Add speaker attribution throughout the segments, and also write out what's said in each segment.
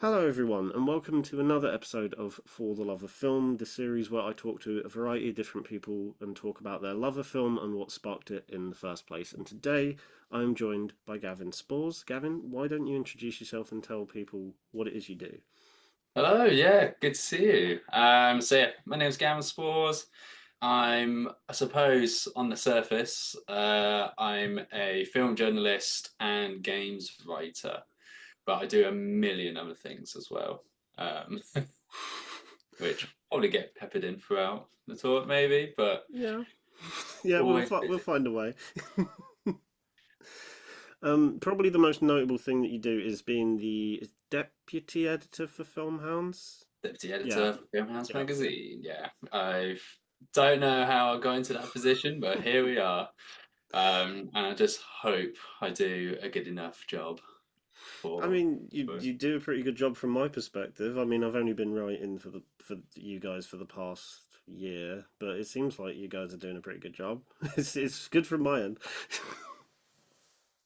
Speaker 1: Hello, everyone, and welcome to another episode of For the Love of Film, the series where I talk to a variety of different people and talk about their love of film and what sparked it in the first place. And today I'm joined by Gavin Spoors. Gavin, why don't you introduce yourself and tell people what it is you do?
Speaker 2: Hello, yeah, good to see you. My name's Gavin Spoors. I suppose, on the surface, I'm a film journalist and games writer, but I do a million other things as well, um, which probably get peppered in throughout the talk, maybe, but
Speaker 1: Yeah, yeah,
Speaker 2: always
Speaker 1: we'll
Speaker 2: busy.
Speaker 1: find a way. Probably the most notable thing that you do is being the deputy editor for Filmhounds.
Speaker 2: Deputy
Speaker 1: Yeah,
Speaker 2: editor for Filmhounds
Speaker 1: yeah.
Speaker 2: Magazine. Yeah, I don't know how I got into that position, but here we are. And I just hope I do a good enough job
Speaker 1: I
Speaker 2: for.
Speaker 1: mean, you
Speaker 2: for
Speaker 1: you do a pretty good job from my perspective. I mean, I've only been writing for you guys for the past year, but it seems like you guys are doing a pretty good job. It's good from my end.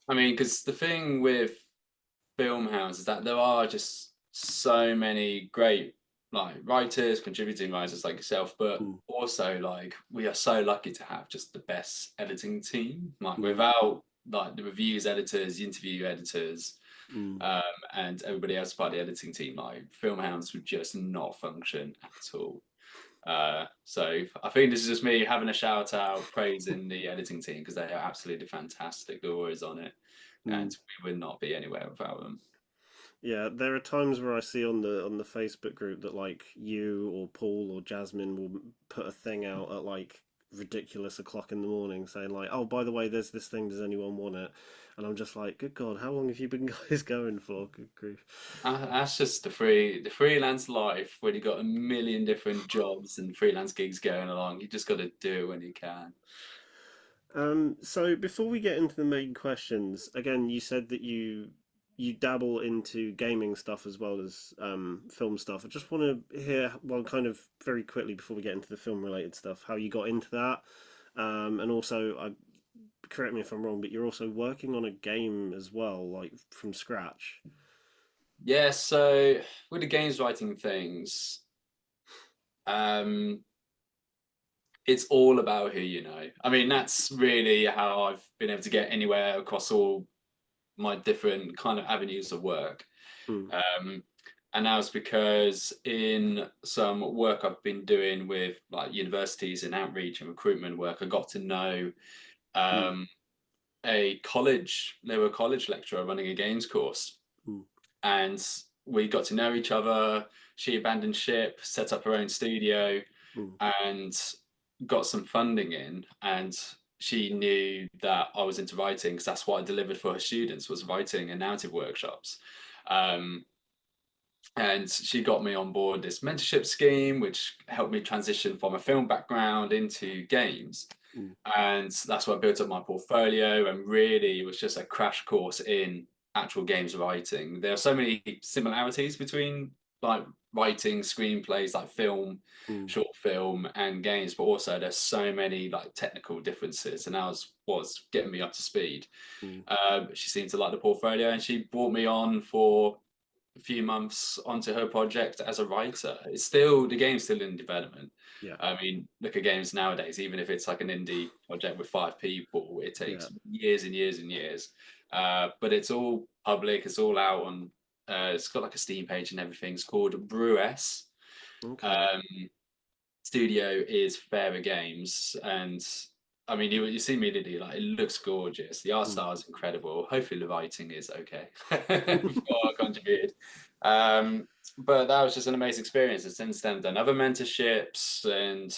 Speaker 2: I mean, because the thing with Filmhounds is that there are just so many great like writers, contributing writers like yourself, but
Speaker 1: Mm,
Speaker 2: also like we are so lucky to have just the best editing team. Like
Speaker 1: mm,
Speaker 2: without like the reviews editors, the interview editors,
Speaker 1: mm.
Speaker 2: um, and everybody else part of the editing team, like Filmhounds would just not function at all. So I think this is just me having a shout out, praising the editing team because they are absolutely fantastic. They're always on it,
Speaker 1: Mm.
Speaker 2: and we would not be anywhere without them.
Speaker 1: Yeah, there are times where I see on the Facebook group that like you or Paul or Jasmine will put a thing out at like ridiculous o'clock in the morning saying like, "Oh, by the way, there's this thing. Does anyone want it?" And I'm just like, "Good God, how long have you been guys going for? Good grief."
Speaker 2: That's just the freelance life when you got a million different jobs and freelance gigs going along. You just got to do it when you can.
Speaker 1: So before we get into the main questions, again, you said that you dabble into gaming stuff as well as film stuff. I just want to hear, well, kind of very quickly before we get into the film related stuff, how you got into that, and also, correct me if I'm wrong, but you're also working on a game as well, like from scratch.
Speaker 2: Yeah, so with the games writing things, um, it's all about who you know. I mean, that's really how I've been able to get anywhere across all my different kind of avenues of work.
Speaker 1: Mm,
Speaker 2: Um, and that was because in some work I've been doing with like universities and outreach and recruitment work, I got to know
Speaker 1: mm,
Speaker 2: um, they were a college lecturer running a games course,
Speaker 1: mm,
Speaker 2: and we got to know each other. She abandoned ship, set up her own studio,
Speaker 1: mm,
Speaker 2: and got some funding in. And she knew that I was into writing because that's what I delivered for her students was writing and narrative workshops. Um, and she got me on board this mentorship scheme, which helped me transition from a film background into games.
Speaker 1: mm,
Speaker 2: And that's where I built up my portfolio. And really, it was just a crash course in actual games writing. There are so many similarities between like writing screenplays, like film,
Speaker 1: mm,
Speaker 2: short film, and games, but also there's so many like technical differences. And that was getting me up to speed.
Speaker 1: mm.
Speaker 2: She seemed to like the portfolio, and she brought me on for a few months onto her project as a writer. It's still the game's still in development.
Speaker 1: Yeah,
Speaker 2: I mean, look at games nowadays. Even if it's like an indie project with 5 people, it
Speaker 1: yeah.
Speaker 2: takes years and years and years. But it's all public. It's all out on. It's got like a Steam page and everything. It's called Brew S.
Speaker 1: Okay.
Speaker 2: Um, Studio is Fairer Games, and I mean, you see immediately like it looks gorgeous. The art
Speaker 1: Mm.
Speaker 2: style is incredible. Hopefully, the writing is okay before I contributed. Um, but that was just an amazing experience. And since then, done other mentorships and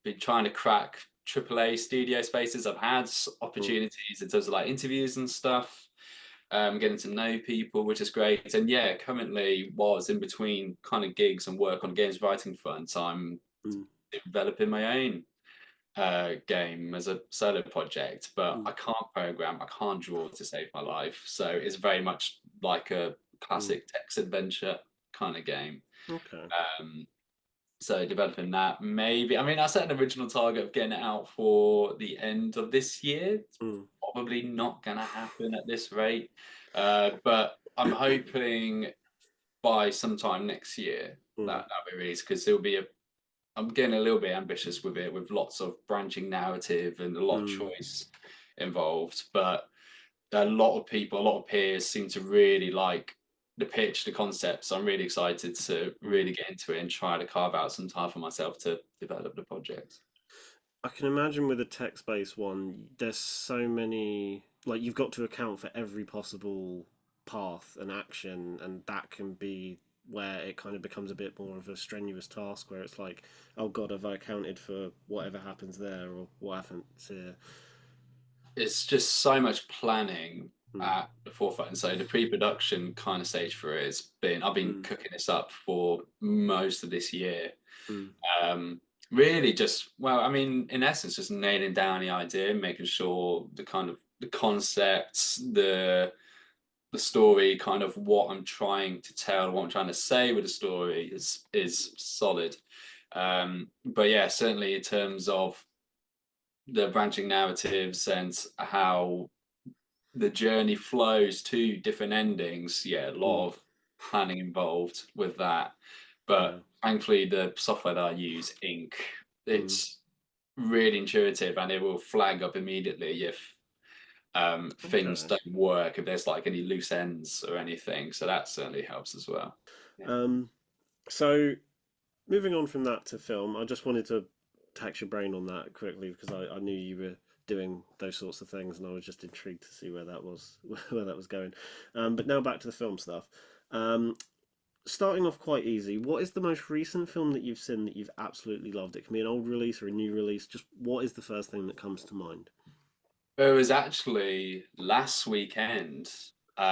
Speaker 2: been trying to crack AAA studio spaces. I've had
Speaker 1: Mm,
Speaker 2: opportunities in terms of like interviews and stuff, getting to know people, which is great. And yeah, currently was in between kind of gigs and work on games writing front. I'm
Speaker 1: mm,
Speaker 2: developing my own game as a solo project, but
Speaker 1: mm,
Speaker 2: I can't program, I can't draw to save my life. So it's very much like a
Speaker 1: mm.
Speaker 2: classic text adventure kind of game.
Speaker 1: Okay.
Speaker 2: Um, so developing that, maybe. I mean, I set an original target of getting it out for the end of this year. It's
Speaker 1: Mm,
Speaker 2: probably not going to happen at this rate, but I'm hoping by sometime next year
Speaker 1: Mm,
Speaker 2: that that'll be released because it'll be a. I'm getting a little bit ambitious with it, with lots of branching narrative and a lot of
Speaker 1: mm,
Speaker 2: choice involved. But a lot of people, a lot of peers seem to really like the pitch, the concept. So I'm really excited to
Speaker 1: mm.
Speaker 2: really get into it and try to carve out some time for myself to develop the project.
Speaker 1: I can imagine with a text-based one, there's so many, like you've got to account for every possible path and action, and that can be where it kind of becomes a bit more of a strenuous task, where it's like, oh God, have I accounted for whatever happens there or what happens here?
Speaker 2: It's just so much planning
Speaker 1: Mm,
Speaker 2: at the forefront. And so the pre-production kind of stage for it has been, I've been
Speaker 1: mm,
Speaker 2: cooking this up for most of this year.
Speaker 1: mm,
Speaker 2: Um, Really just, well, I mean, in essence, just nailing down the idea, making sure the kind of the concepts, the story, kind of what I'm trying to tell, what I'm trying to say with the story is solid. But yeah, certainly in terms of the branching narratives and how the journey flows to different endings, yeah, a lot
Speaker 1: mm,
Speaker 2: of planning involved with that.
Speaker 1: yeah.
Speaker 2: But thankfully, the software that I use, Ink,
Speaker 1: Mm,
Speaker 2: it's really intuitive and it will flag up immediately if things
Speaker 1: okay.
Speaker 2: don't work, if there's like any loose ends or anything. So that certainly helps as well. Yeah.
Speaker 1: Um, so moving on from that to film, I just wanted to tax your brain on that quickly because I knew you were doing those sorts of things, and I was just intrigued to see where that was where that was going. But now back to the film stuff. Um, Starting off quite easy. What is the most recent film that you've seen that you've absolutely loved? It can be an old release or a new release. Just what is the first thing that comes to mind?
Speaker 2: It was actually last weekend.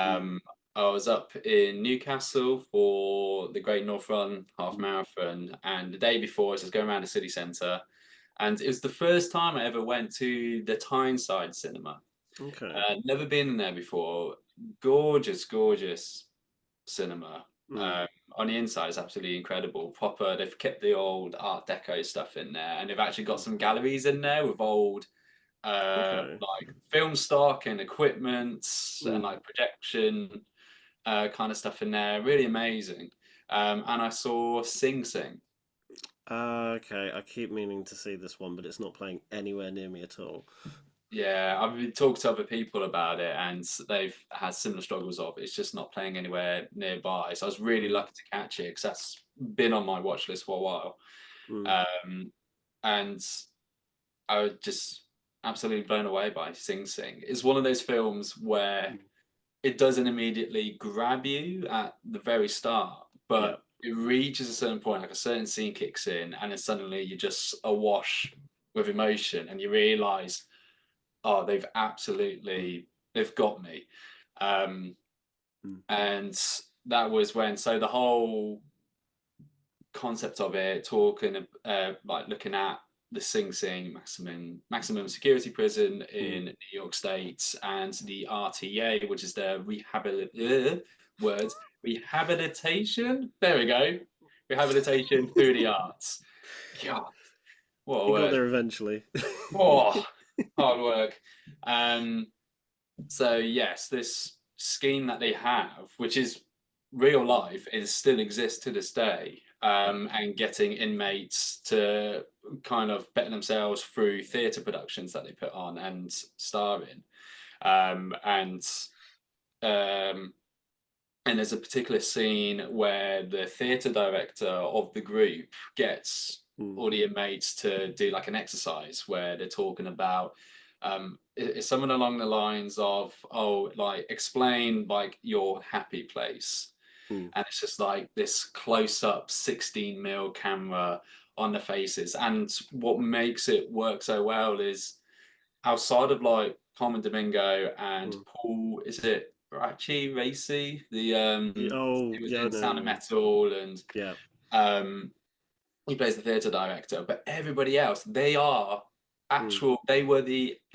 Speaker 1: Mm,
Speaker 2: Um, I was up in Newcastle for the Great North Run half
Speaker 1: mm,
Speaker 2: marathon, and the day before, I was just going around the city centre, and it was the first time I ever went to the Tyneside cinema.
Speaker 1: okay.
Speaker 2: Never been in there before. Gorgeous, gorgeous cinema.
Speaker 1: Mm,
Speaker 2: Um, on the inside, it's absolutely incredible. Proper, they've kept the old Art Deco stuff in there, and they've actually got
Speaker 1: mm,
Speaker 2: some galleries in there with old
Speaker 1: okay.
Speaker 2: like film stock and equipment and
Speaker 1: Mm.
Speaker 2: like projection kind of stuff in there. Really amazing. And I saw Sing Sing.
Speaker 1: Okay. I keep meaning to see this one, but it's not playing anywhere near me at all.
Speaker 2: Yeah, I've been talking to other people about it, and they've had similar struggles of it's just not playing anywhere nearby. So I was really
Speaker 1: Mm,
Speaker 2: lucky to catch it because that's been on my watch list for a while.
Speaker 1: mm,
Speaker 2: Um, and I was just absolutely blown away by Sing Sing. It's one of those films where
Speaker 1: mm.
Speaker 2: it doesn't immediately grab you at the very start,
Speaker 1: Yeah.
Speaker 2: but it reaches a certain point, like a certain scene kicks in, and then suddenly you're just awash with emotion, and you realise, oh,
Speaker 1: Mm,
Speaker 2: they've got me. Um,
Speaker 1: mm,
Speaker 2: and that was when, so the whole concept of it, talking like looking at the Sing Sing maximum security prison
Speaker 1: mm.
Speaker 2: in New York State and the RTA, which is the words rehabilitation. There we go, rehabilitation through the arts. God, what a
Speaker 1: You got
Speaker 2: word!
Speaker 1: there eventually.
Speaker 2: Oh, hard work. Um, so yes, this scheme that they have, which is real
Speaker 1: Mm,
Speaker 2: life, is still exists to this day,
Speaker 1: mm,
Speaker 2: and getting inmates to kind of better themselves through theatre productions that they put on and star in. And um, and there's a particular scene where the theatre director of the group gets
Speaker 1: mm,
Speaker 2: all the inmates to do like an exercise where they're talking about it's something along the lines of, oh, like explain like your happy place.
Speaker 1: mm,
Speaker 2: And it's just like this close up 16 mil camera on the faces. And what makes it work so well is outside of like Carmen Domingo and
Speaker 1: mm.
Speaker 2: Paul, is it Rachi Racy? The
Speaker 1: Oh,
Speaker 2: he was
Speaker 1: yeah, I
Speaker 2: in
Speaker 1: know
Speaker 2: Sound of
Speaker 1: you.
Speaker 2: Metal, and
Speaker 1: Yeah.
Speaker 2: um he plays the theatre director, but everybody else, they are
Speaker 1: Mm,
Speaker 2: actual, they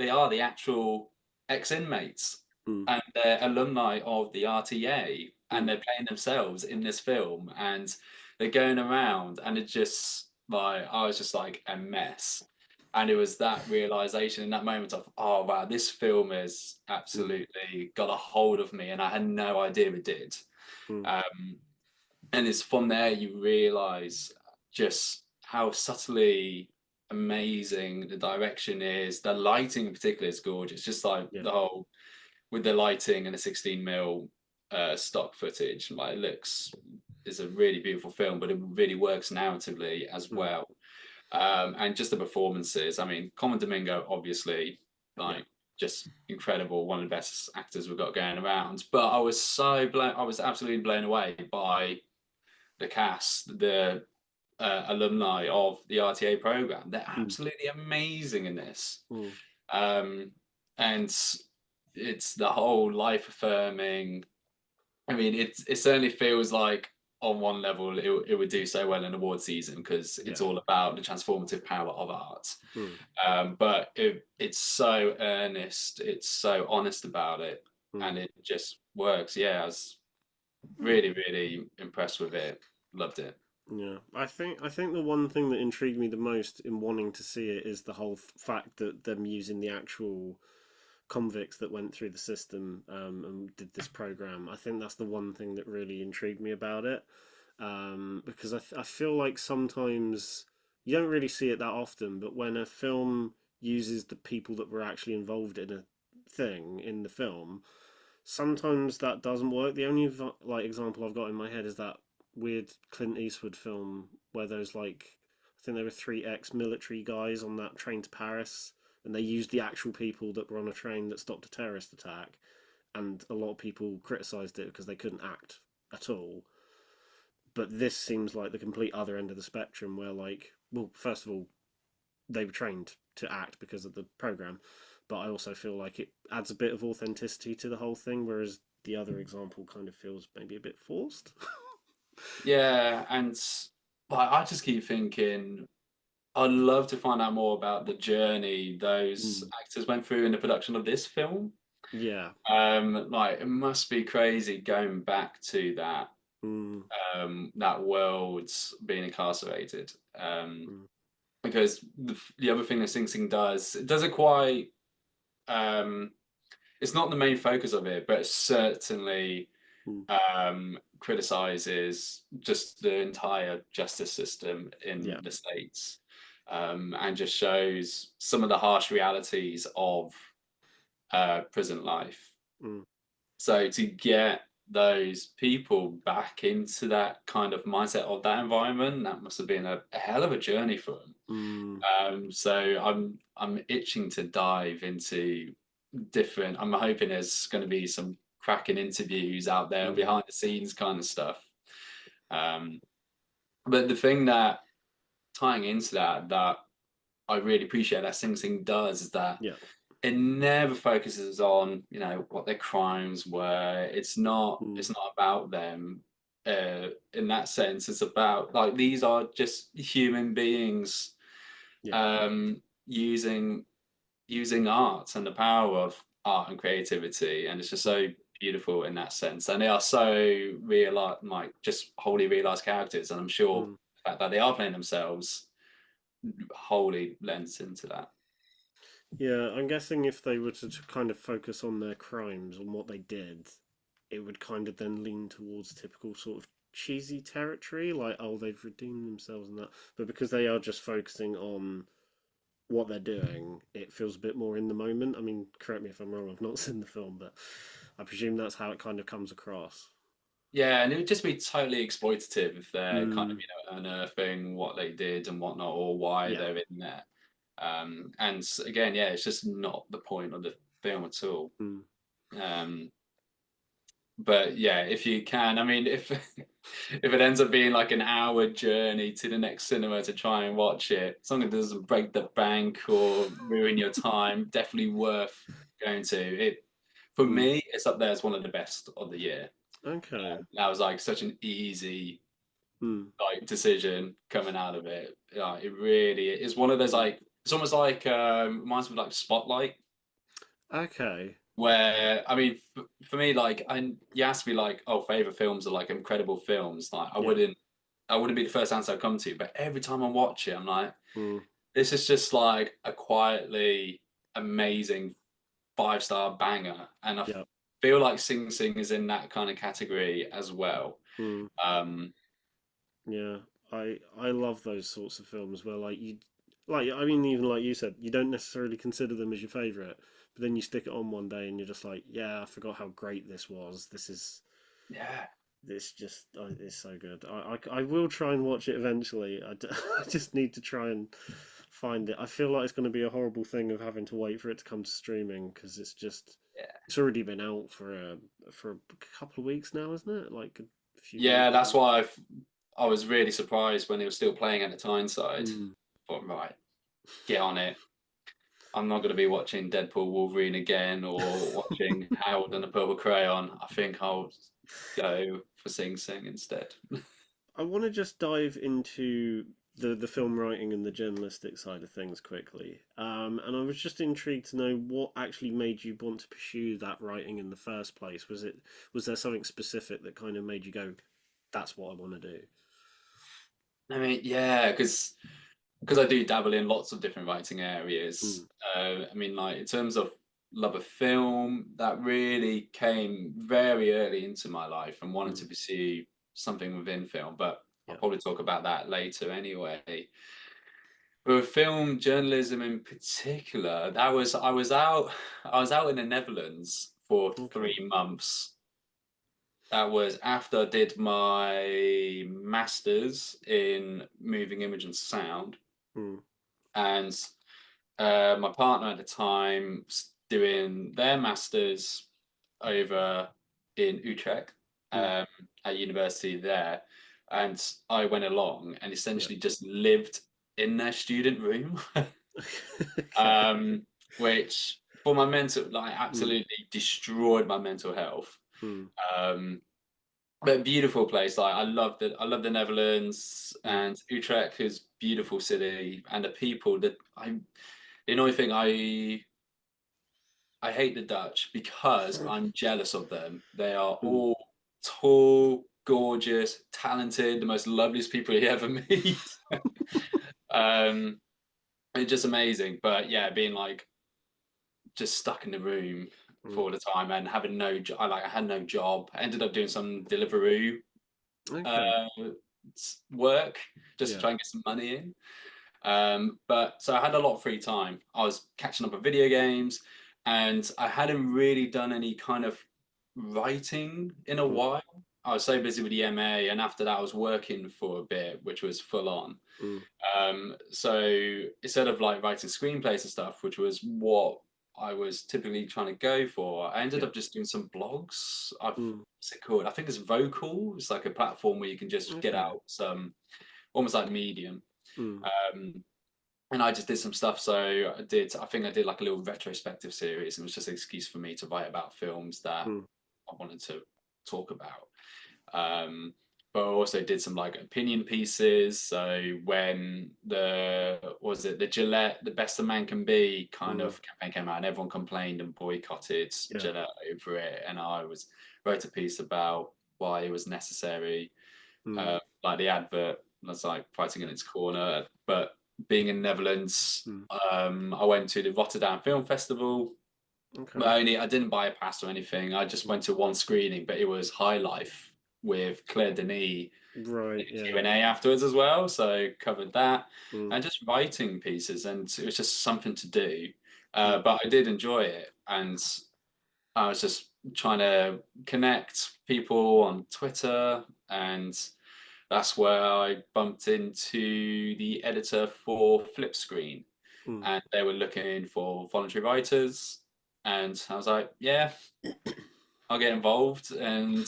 Speaker 2: are the actual ex-inmates
Speaker 1: mm,
Speaker 2: and they're alumni of the RTA, and
Speaker 1: mm.
Speaker 2: they're playing themselves in this film, and they're going around, and it just like, I was just like a mess. And it was that realization in that moment of, oh wow, this film has
Speaker 1: mm,
Speaker 2: absolutely got a hold of me, and I had no idea it did.
Speaker 1: mm,
Speaker 2: Um, and it's from there you realize just how subtly amazing the direction is. The lighting in particular is gorgeous. Just like
Speaker 1: yeah,
Speaker 2: the whole with the lighting and the 16 mil stock footage, like it looks is a really beautiful film, but it really works narratively as
Speaker 1: mm,
Speaker 2: well. And just the performances. I mean, Common Domingo, obviously,
Speaker 1: yeah,
Speaker 2: like just incredible, one of the best actors we've got going around. But I was so blown, I was absolutely blown away by the cast, the alumni of the RTA program. They're
Speaker 1: mm,
Speaker 2: absolutely amazing in this.
Speaker 1: mm,
Speaker 2: Um, and it's the whole life affirming. I mean, it certainly feels like on one level it would do so well in award season because it's
Speaker 1: yeah,
Speaker 2: all about the transformative power of art.
Speaker 1: mm,
Speaker 2: But it's so earnest, it's so honest about it,
Speaker 1: mm.
Speaker 2: and it just works. Yeah, I was really, really impressed with it. Loved it.
Speaker 1: Yeah, I think the one thing that intrigued me the most in wanting to see it is the whole fact that them using the actual convicts that went through the system and did this program. I think that's the one thing that really intrigued me about it, because I feel like sometimes you don't really see it that often, but when a film uses the people that were actually involved in a thing in the film, sometimes that doesn't work. The only like example I've got in my head is that weird Clint Eastwood film where there's like I think there were three ex-military guys on that train to Paris, and they used the actual people that were on a train that stopped a terrorist attack, and a lot of people criticised it because they couldn't act at all. But this seems like the complete other end of the spectrum, where like, well, first of all, they were trained to act because of the program, but I also feel like it adds a bit of authenticity to the whole thing, whereas the other example kind of feels maybe a bit forced.
Speaker 2: Yeah, and like I just keep thinking, I'd love to find out more about the journey those
Speaker 1: Mm.
Speaker 2: actors went through in the production of this film.
Speaker 1: Yeah.
Speaker 2: Like it must be crazy going back to
Speaker 1: Mm.
Speaker 2: that world being incarcerated.
Speaker 1: Mm.
Speaker 2: Because the other thing that Sing Sing does, it doesn't quite. Um, it's not the main focus of it, but it certainly
Speaker 1: Mm.
Speaker 2: criticizes just the entire justice system in
Speaker 1: Yeah.
Speaker 2: the states, and just shows some of the harsh realities of prison life.
Speaker 1: Mm.
Speaker 2: So to get those people back into that kind of mindset of that environment, that must have been a hell of a journey for them.
Speaker 1: Mm.
Speaker 2: So I'm itching to dive into different. I'm hoping there's going to be some cracking interviews out there,
Speaker 1: Mm.
Speaker 2: behind the scenes kind of stuff. Um, but the thing that tying into that I really appreciate that Sing Sing does is that
Speaker 1: Yeah.
Speaker 2: it never focuses on what their crimes were.
Speaker 1: Mm.
Speaker 2: It's not about them in that sense. It's about like these are just human beings
Speaker 1: Yeah.
Speaker 2: using art and the power of art and creativity, and it's just
Speaker 1: Mm.
Speaker 2: so beautiful in that sense. And they are so real, like just wholly realized characters. And I'm sure
Speaker 1: Mm.
Speaker 2: the fact that they are playing themselves wholly lends into that.
Speaker 1: Yeah, I'm guessing if they were to kind of focus on their crimes, on what they did, it would kind of then lean towards typical sort of cheesy territory, like, oh, they've redeemed themselves and that. But because they are just focusing on what they're doing, it feels a bit more in the moment. I mean, correct me if I'm wrong, I've not seen the film, but I presume that's how it kind of comes across.
Speaker 2: Yeah, and it would just be totally exploitative if they're kind of
Speaker 1: Mm,
Speaker 2: unearthing what they did and whatnot, or why
Speaker 1: yeah.
Speaker 2: they're in there. And again, yeah, it's just not the point of the film at all.
Speaker 1: Mm,
Speaker 2: Um, but yeah, if you can, I mean, if if it ends up being like an hour journey to the next cinema to try and watch it, as long as it doesn't break the bank or ruin your time, definitely worth going to. It for
Speaker 1: mm,
Speaker 2: me, it's up there as one of the best of the year.
Speaker 1: okay.
Speaker 2: That was like such an easy
Speaker 1: Mm,
Speaker 2: like decision coming out of it. It really is one of those
Speaker 1: mm,
Speaker 2: like it's almost like reminds me of like Spotlight,
Speaker 1: okay.
Speaker 2: where I mean for me like you asked me like oh favorite films are like incredible films like
Speaker 1: Yeah.
Speaker 2: I wouldn't be the first answer I come to, but every time I watch it I'm like
Speaker 1: Mm,
Speaker 2: this is just like a quietly amazing 5-star banger, and I
Speaker 1: Yeah.
Speaker 2: feel like Sing Sing is in that kind of category as well.
Speaker 1: Mm.
Speaker 2: Um,
Speaker 1: Yeah, I love those sorts of films where like I mean even like you said, you don't necessarily consider them as your favorite, but then you stick it on one day and you're just like, yeah, I forgot how great this was.
Speaker 2: yeah,
Speaker 1: This just it's so good. I will try and watch it eventually. I just need to try and find it. I feel like it's going to be a horrible thing of having to wait for it to come to streaming because
Speaker 2: yeah,
Speaker 1: it's already been out for a couple of weeks now, isn't it? Like a few
Speaker 2: yeah.
Speaker 1: weeks.
Speaker 2: That's why I was really surprised when it was still playing at the Tyneside.
Speaker 1: Mm.
Speaker 2: Thought, right, get on it. I'm not going to be watching Deadpool Wolverine again or watching Howard and the Purple Crayon. I think I'll go for Sing Sing instead.
Speaker 1: I want to just dive into the film writing and the journalistic side of things quickly. And I was just intrigued to know what actually made you want to pursue that writing in the first place. Was there something specific that kind of made you go, "That's what I want to do"?
Speaker 2: I mean, yeah, because I do dabble in lots of different writing
Speaker 1: Mm,
Speaker 2: areas. I mean, like in terms of love of film, that really came very early into my life and wanted
Speaker 1: mm,
Speaker 2: to pursue something within film. But I'll
Speaker 1: yeah.
Speaker 2: probably talk about that later anyway. But with film journalism in particular, that was I was out in the Netherlands for
Speaker 1: Okay.
Speaker 2: 3 months. That was after I did my masters in moving image and sound,
Speaker 1: Mm,
Speaker 2: and my partner at the time was doing their masters over in Utrecht,
Speaker 1: mm.
Speaker 2: um, at university there, and I went along and
Speaker 1: Yeah.
Speaker 2: essentially just lived in their student room,
Speaker 1: Okay.
Speaker 2: um, which for my mental, like,
Speaker 1: Mm,
Speaker 2: absolutely destroyed my mental health.
Speaker 1: mm,
Speaker 2: Um, but beautiful place. Like I love the Netherlands,
Speaker 1: mm.
Speaker 2: and Utrecht is beautiful city, and the people that the annoying thing, I hate the Dutch because I'm jealous of them. They are
Speaker 1: Mm,
Speaker 2: all tall, gorgeous, talented, the most loveliest people you ever meet. um, it's just amazing. But yeah, being like just stuck in the room
Speaker 1: mm.
Speaker 2: for all the time and having no job. I had no job. I ended up doing some Deliveroo
Speaker 1: Okay.
Speaker 2: uh, work just to
Speaker 1: Yeah.
Speaker 2: try and get some money in. But so I had a lot of free time. I was catching up with video games, and I hadn't really done any kind of writing in a
Speaker 1: Mm,
Speaker 2: while. I was so busy with the MA, and after that, I was working for a bit, which was full on.
Speaker 1: mm.
Speaker 2: So instead of like writing screenplays and stuff, which was what I was typically trying to go for, I ended
Speaker 1: Yeah.
Speaker 2: up just doing some blogs.
Speaker 1: Mm.
Speaker 2: What's it called? I think it's Vocal. It's like a platform where you can just get
Speaker 1: Okay.
Speaker 2: out some, almost like Medium.
Speaker 1: Mm,
Speaker 2: Um, and I just did some stuff. So I think I did like a little retrospective series, and it was just an excuse for me to write about films that
Speaker 1: mm.
Speaker 2: I wanted to talk about. Um, but I also did some like opinion pieces. So when the was it the Gillette, the best a man can be kind
Speaker 1: Mm.
Speaker 2: of campaign came out, and everyone complained and boycotted
Speaker 1: Yeah.
Speaker 2: Gillette over it, and I was wrote a piece about why it was necessary.
Speaker 1: Mm.
Speaker 2: Like the advert was like fighting in its corner. But being in Netherlands,
Speaker 1: Mm.
Speaker 2: I went to the Rotterdam Film Festival. But
Speaker 1: Okay.
Speaker 2: I didn't buy a pass or anything. I just
Speaker 1: Mm.
Speaker 2: went to one screening, but it was High Life with Claire Denis,
Speaker 1: Right. Yeah.
Speaker 2: Q
Speaker 1: Yeah.
Speaker 2: and A afterwards as well. So covered that
Speaker 1: Mm.
Speaker 2: and just writing pieces, and it was just something to do.
Speaker 1: Mm.
Speaker 2: But I did enjoy it, and I was just trying to connect people on Twitter, and that's where I bumped into the editor for Flip Screen,
Speaker 1: Mm.
Speaker 2: and they were looking for voluntary writers, and I was like, yeah, I'll get involved, and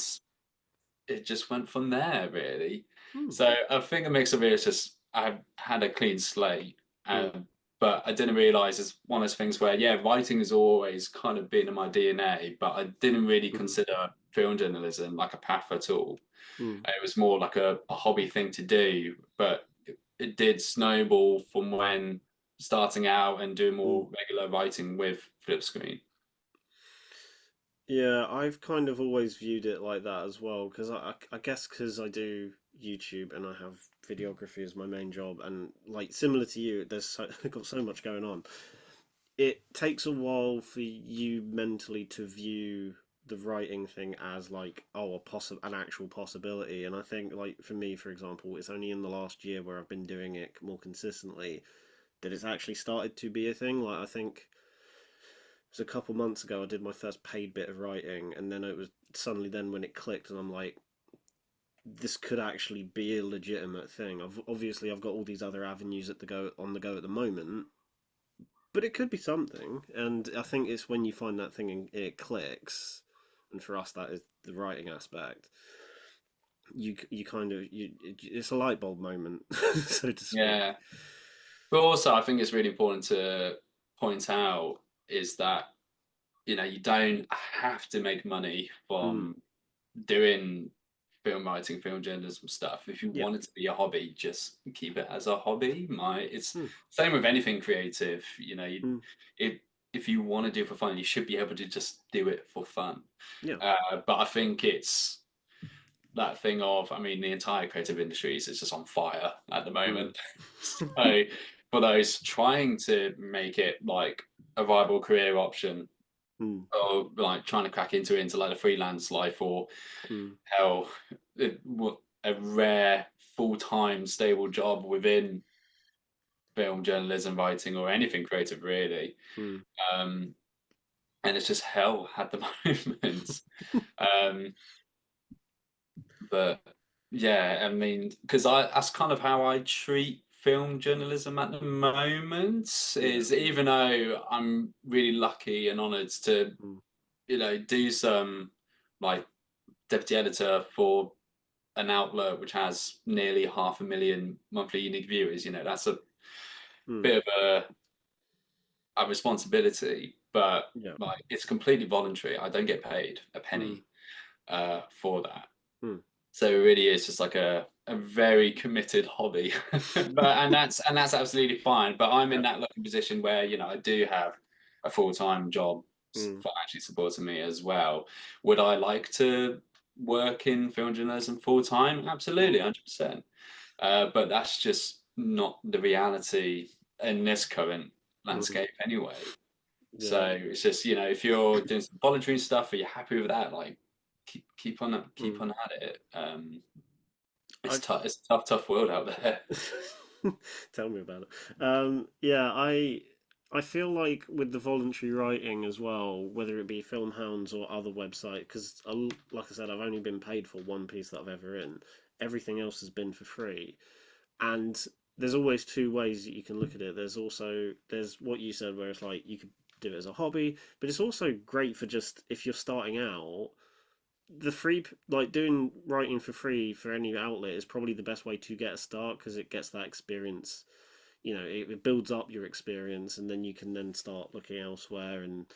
Speaker 2: it just went from there, really.
Speaker 1: Mm.
Speaker 2: So I think a mix of it is just I had a clean slate,
Speaker 1: Mm.
Speaker 2: but I didn't realize it's one of those things where, yeah, writing has always kind of been in my DNA, but I didn't really
Speaker 1: Mm.
Speaker 2: consider film journalism like a path at all.
Speaker 1: Mm.
Speaker 2: It was more like a hobby thing to do, but it did snowball from when starting out and doing
Speaker 1: Mm.
Speaker 2: more regular writing with Flip Screen.
Speaker 1: Yeah, I've kind of always viewed it like that as well because I guess because I do YouTube and I have videography is my main job, and like similar to you, I've got so much going on. It takes a while for you mentally to view the writing thing as like, oh, an actual possibility. And I think like for me, for example, it's only in the last year where I've been doing it more consistently that it's actually started to be a thing. Like I think it was a couple months ago I did my first paid bit of writing, and then it was suddenly then when it clicked, and I'm like, this could actually be a legitimate thing. I've got all these other avenues at the go on the go at the moment, but it could be something. And I think it's when you find that thing and it clicks, and for us that is the writing aspect. You kind of it's a light bulb moment, so to speak.
Speaker 2: Yeah. But also, I think it's really important to point out is that, you don't have to make money
Speaker 1: Mm,
Speaker 2: from doing film writing, film journalism stuff. If you
Speaker 1: yeah.
Speaker 2: want it to be a hobby, just keep it as a hobby. It's
Speaker 1: Mm,
Speaker 2: same with anything creative.
Speaker 1: mm,
Speaker 2: If if you want to do it for fun, you should be able to just do it for fun.
Speaker 1: yeah.
Speaker 2: But I think it's that thing of, I mean, the entire creative industry is just on fire at the
Speaker 1: Mm,
Speaker 2: moment. So for those trying to make it like a viable career option,
Speaker 1: mm,
Speaker 2: or like trying to crack into like a freelance life, or
Speaker 1: mm,
Speaker 2: hell, a rare full-time stable job within film journalism, writing, or anything creative really.
Speaker 1: mm,
Speaker 2: Um, and it's just hell at the moment. Um, but yeah, I mean, because I that's kind of how I treat film journalism at the moment.
Speaker 1: yeah.
Speaker 2: Is even though I'm really lucky and honoured to,
Speaker 1: Mm,
Speaker 2: do some like deputy editor for an outlet which has nearly 500,000 monthly unique viewers. That's a
Speaker 1: mm,
Speaker 2: bit of a responsibility, but
Speaker 1: yeah.
Speaker 2: like it's completely voluntary. I don't get paid a
Speaker 1: Mm,
Speaker 2: penny for that.
Speaker 1: mm,
Speaker 2: So it really is just like a very committed hobby. And that's absolutely fine. But I'm in
Speaker 1: yeah.
Speaker 2: that lucky position where, I do have a full-time job
Speaker 1: Mm,
Speaker 2: for actually supporting me as well. Would I like to work in film journalism full time? Absolutely,
Speaker 1: mm,
Speaker 2: 100%. But that's just not the reality in this current
Speaker 1: mm,
Speaker 2: landscape anyway. So
Speaker 1: yeah.
Speaker 2: it's just, if you're doing some voluntary stuff, are you happy with that? Like keep
Speaker 1: Mm.
Speaker 2: on at it. It's
Speaker 1: I've
Speaker 2: tough. It's a tough, tough world out there.
Speaker 1: Tell me about it. Yeah, I feel like with the voluntary writing as well, whether it be Filmhounds or other website, because like I said, I've only been paid for one piece that I've ever written. Everything else has been for free, and there's always two ways that you can look at it. There's what you said, where it's like you could do it as a hobby, but it's also great for just if you're starting out. The free like doing writing for free for any outlet is probably the best way to get a start because it gets that experience. It builds up your experience, and then you can then start looking elsewhere. And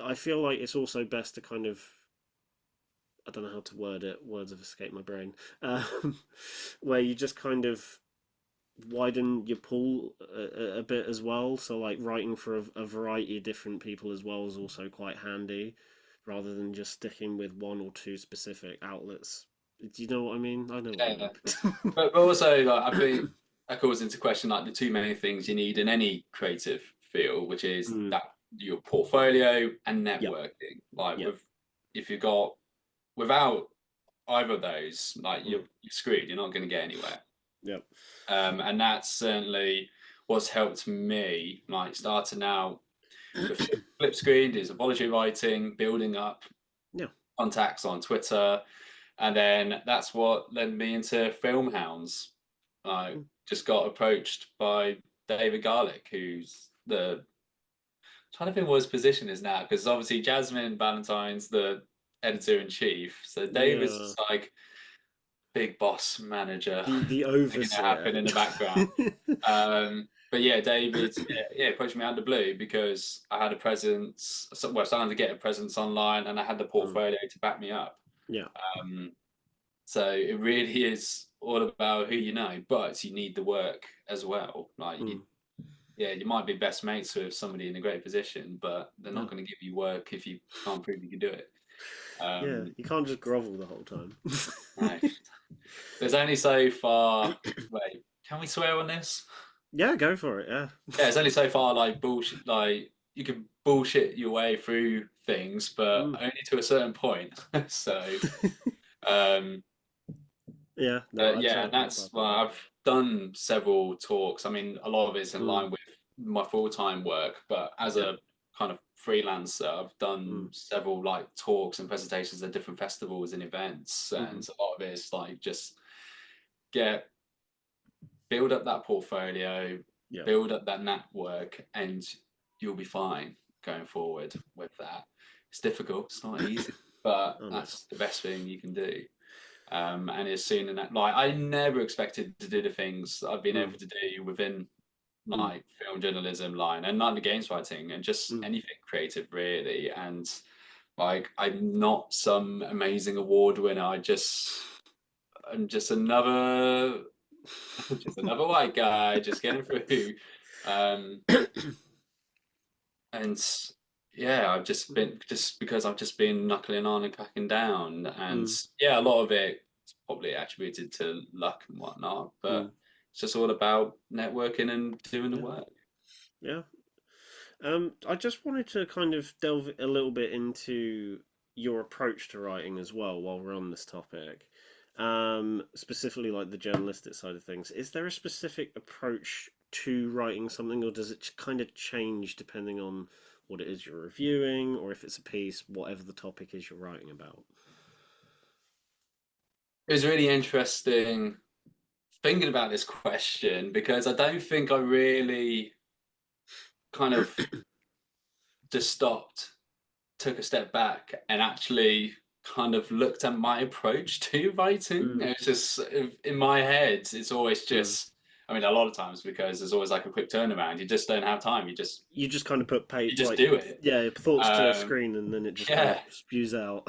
Speaker 1: I feel like it's also best to kind of, I don't know how to word it, words have escaped my brain, um, where you just kind of widen your pool a bit as well. So like writing for a variety of different people as well is also quite handy, rather than just sticking with one or two specific outlets. Do you know what I mean? I know what I
Speaker 2: Yeah,
Speaker 1: mean.
Speaker 2: but also like I think that calls into question like the two main things you need in any creative field, which is
Speaker 1: Mm,
Speaker 2: that your portfolio and
Speaker 1: yep.
Speaker 2: networking. Like
Speaker 1: Yep.
Speaker 2: with if you got without either of those, like you're,
Speaker 1: Mm,
Speaker 2: you're screwed. You're not going to get anywhere.
Speaker 1: yep.
Speaker 2: And that's certainly what's helped me. Like starting out with Flip Screen, do some voluntary writing, building up
Speaker 1: Yeah.
Speaker 2: contacts on Twitter, and then that's what led me into Filmhounds. I
Speaker 1: Mm,
Speaker 2: just got approached by David Garlick, who's the trying to think what his position is now, because obviously Jasmine Valentine's the editor in chief, so
Speaker 1: yeah.
Speaker 2: David's like big boss manager
Speaker 1: The
Speaker 2: making it happen
Speaker 1: overseer.
Speaker 2: in the background. But yeah, David, yeah, approached me out of the blue because I had a presence, well, starting to get a presence online, and I had the
Speaker 1: Mm,
Speaker 2: portfolio to back me up.
Speaker 1: yeah.
Speaker 2: Um, so it really is all about who you know, but you need the work as well.
Speaker 1: Mm,
Speaker 2: Yeah, you might be best mates with somebody in a great position, but they're
Speaker 1: yeah.
Speaker 2: not going to give you work if you can't prove you can do it.
Speaker 1: Yeah,
Speaker 2: Um,
Speaker 1: you can't just grovel the whole time.
Speaker 2: no. There's only so far. Wait, can we swear on this?
Speaker 1: Yeah, go for it. Yeah.
Speaker 2: Yeah, it's only so far like bullshit. Like you can bullshit your way through things, but
Speaker 1: Mm.
Speaker 2: only to a certain point. So, um,
Speaker 1: Yeah, no, I
Speaker 2: yeah, and
Speaker 1: totally
Speaker 2: that's
Speaker 1: buy
Speaker 2: well, I've done several talks. I mean, a lot of it's
Speaker 1: that.
Speaker 2: in line with my full-time work, but as
Speaker 1: Yeah.
Speaker 2: a kind of freelancer, I've
Speaker 1: Mm.
Speaker 2: done several like talks and presentations at different festivals and events,
Speaker 1: Mm-hmm.
Speaker 2: and a lot of it is like just get build up that portfolio,
Speaker 1: Yeah.
Speaker 2: build up that network, and you'll be fine going forward with that. It's difficult, it's not easy, but
Speaker 1: Oh no.
Speaker 2: that's the best thing you can do. And as soon as that, like, I never expected to do the things that I've been
Speaker 1: Mm.
Speaker 2: able to do within
Speaker 1: Mm.
Speaker 2: like film journalism line and not the games writing and just
Speaker 1: Mm.
Speaker 2: anything creative really. And like, I'm not some amazing award winner. I'm just another just another white guy just getting through. Um, and yeah, I've just been just because I've just been knuckling on and cracking down, and
Speaker 1: Mm.
Speaker 2: yeah, a lot of it is probably attributed to luck and whatnot,
Speaker 1: Mm.
Speaker 2: but it's just all about networking and doing the
Speaker 1: Yeah.
Speaker 2: work.
Speaker 1: Yeah. I just wanted to kind of delve a little bit into your approach to writing as well while we're on this topic. Specifically like the journalistic side of things. Is there a specific approach to writing something, or does it kind of change depending on what it is you're reviewing, or if it's a piece, whatever the topic is you're writing about?
Speaker 2: It was really interesting thinking about this question because I don't think I really kind of just stopped, took a step back, and actually kind of looked at my approach to writing.
Speaker 1: Mm.
Speaker 2: It's just in my head, it's always
Speaker 1: Mm.
Speaker 2: just. I mean, a lot of times because there's always like a quick turnaround. You just don't have time.
Speaker 1: You just kind of put
Speaker 2: You just
Speaker 1: like
Speaker 2: do it.
Speaker 1: yeah thoughts to a
Speaker 2: Um,
Speaker 1: screen, and then it just kind of
Speaker 2: yeah.
Speaker 1: spews out.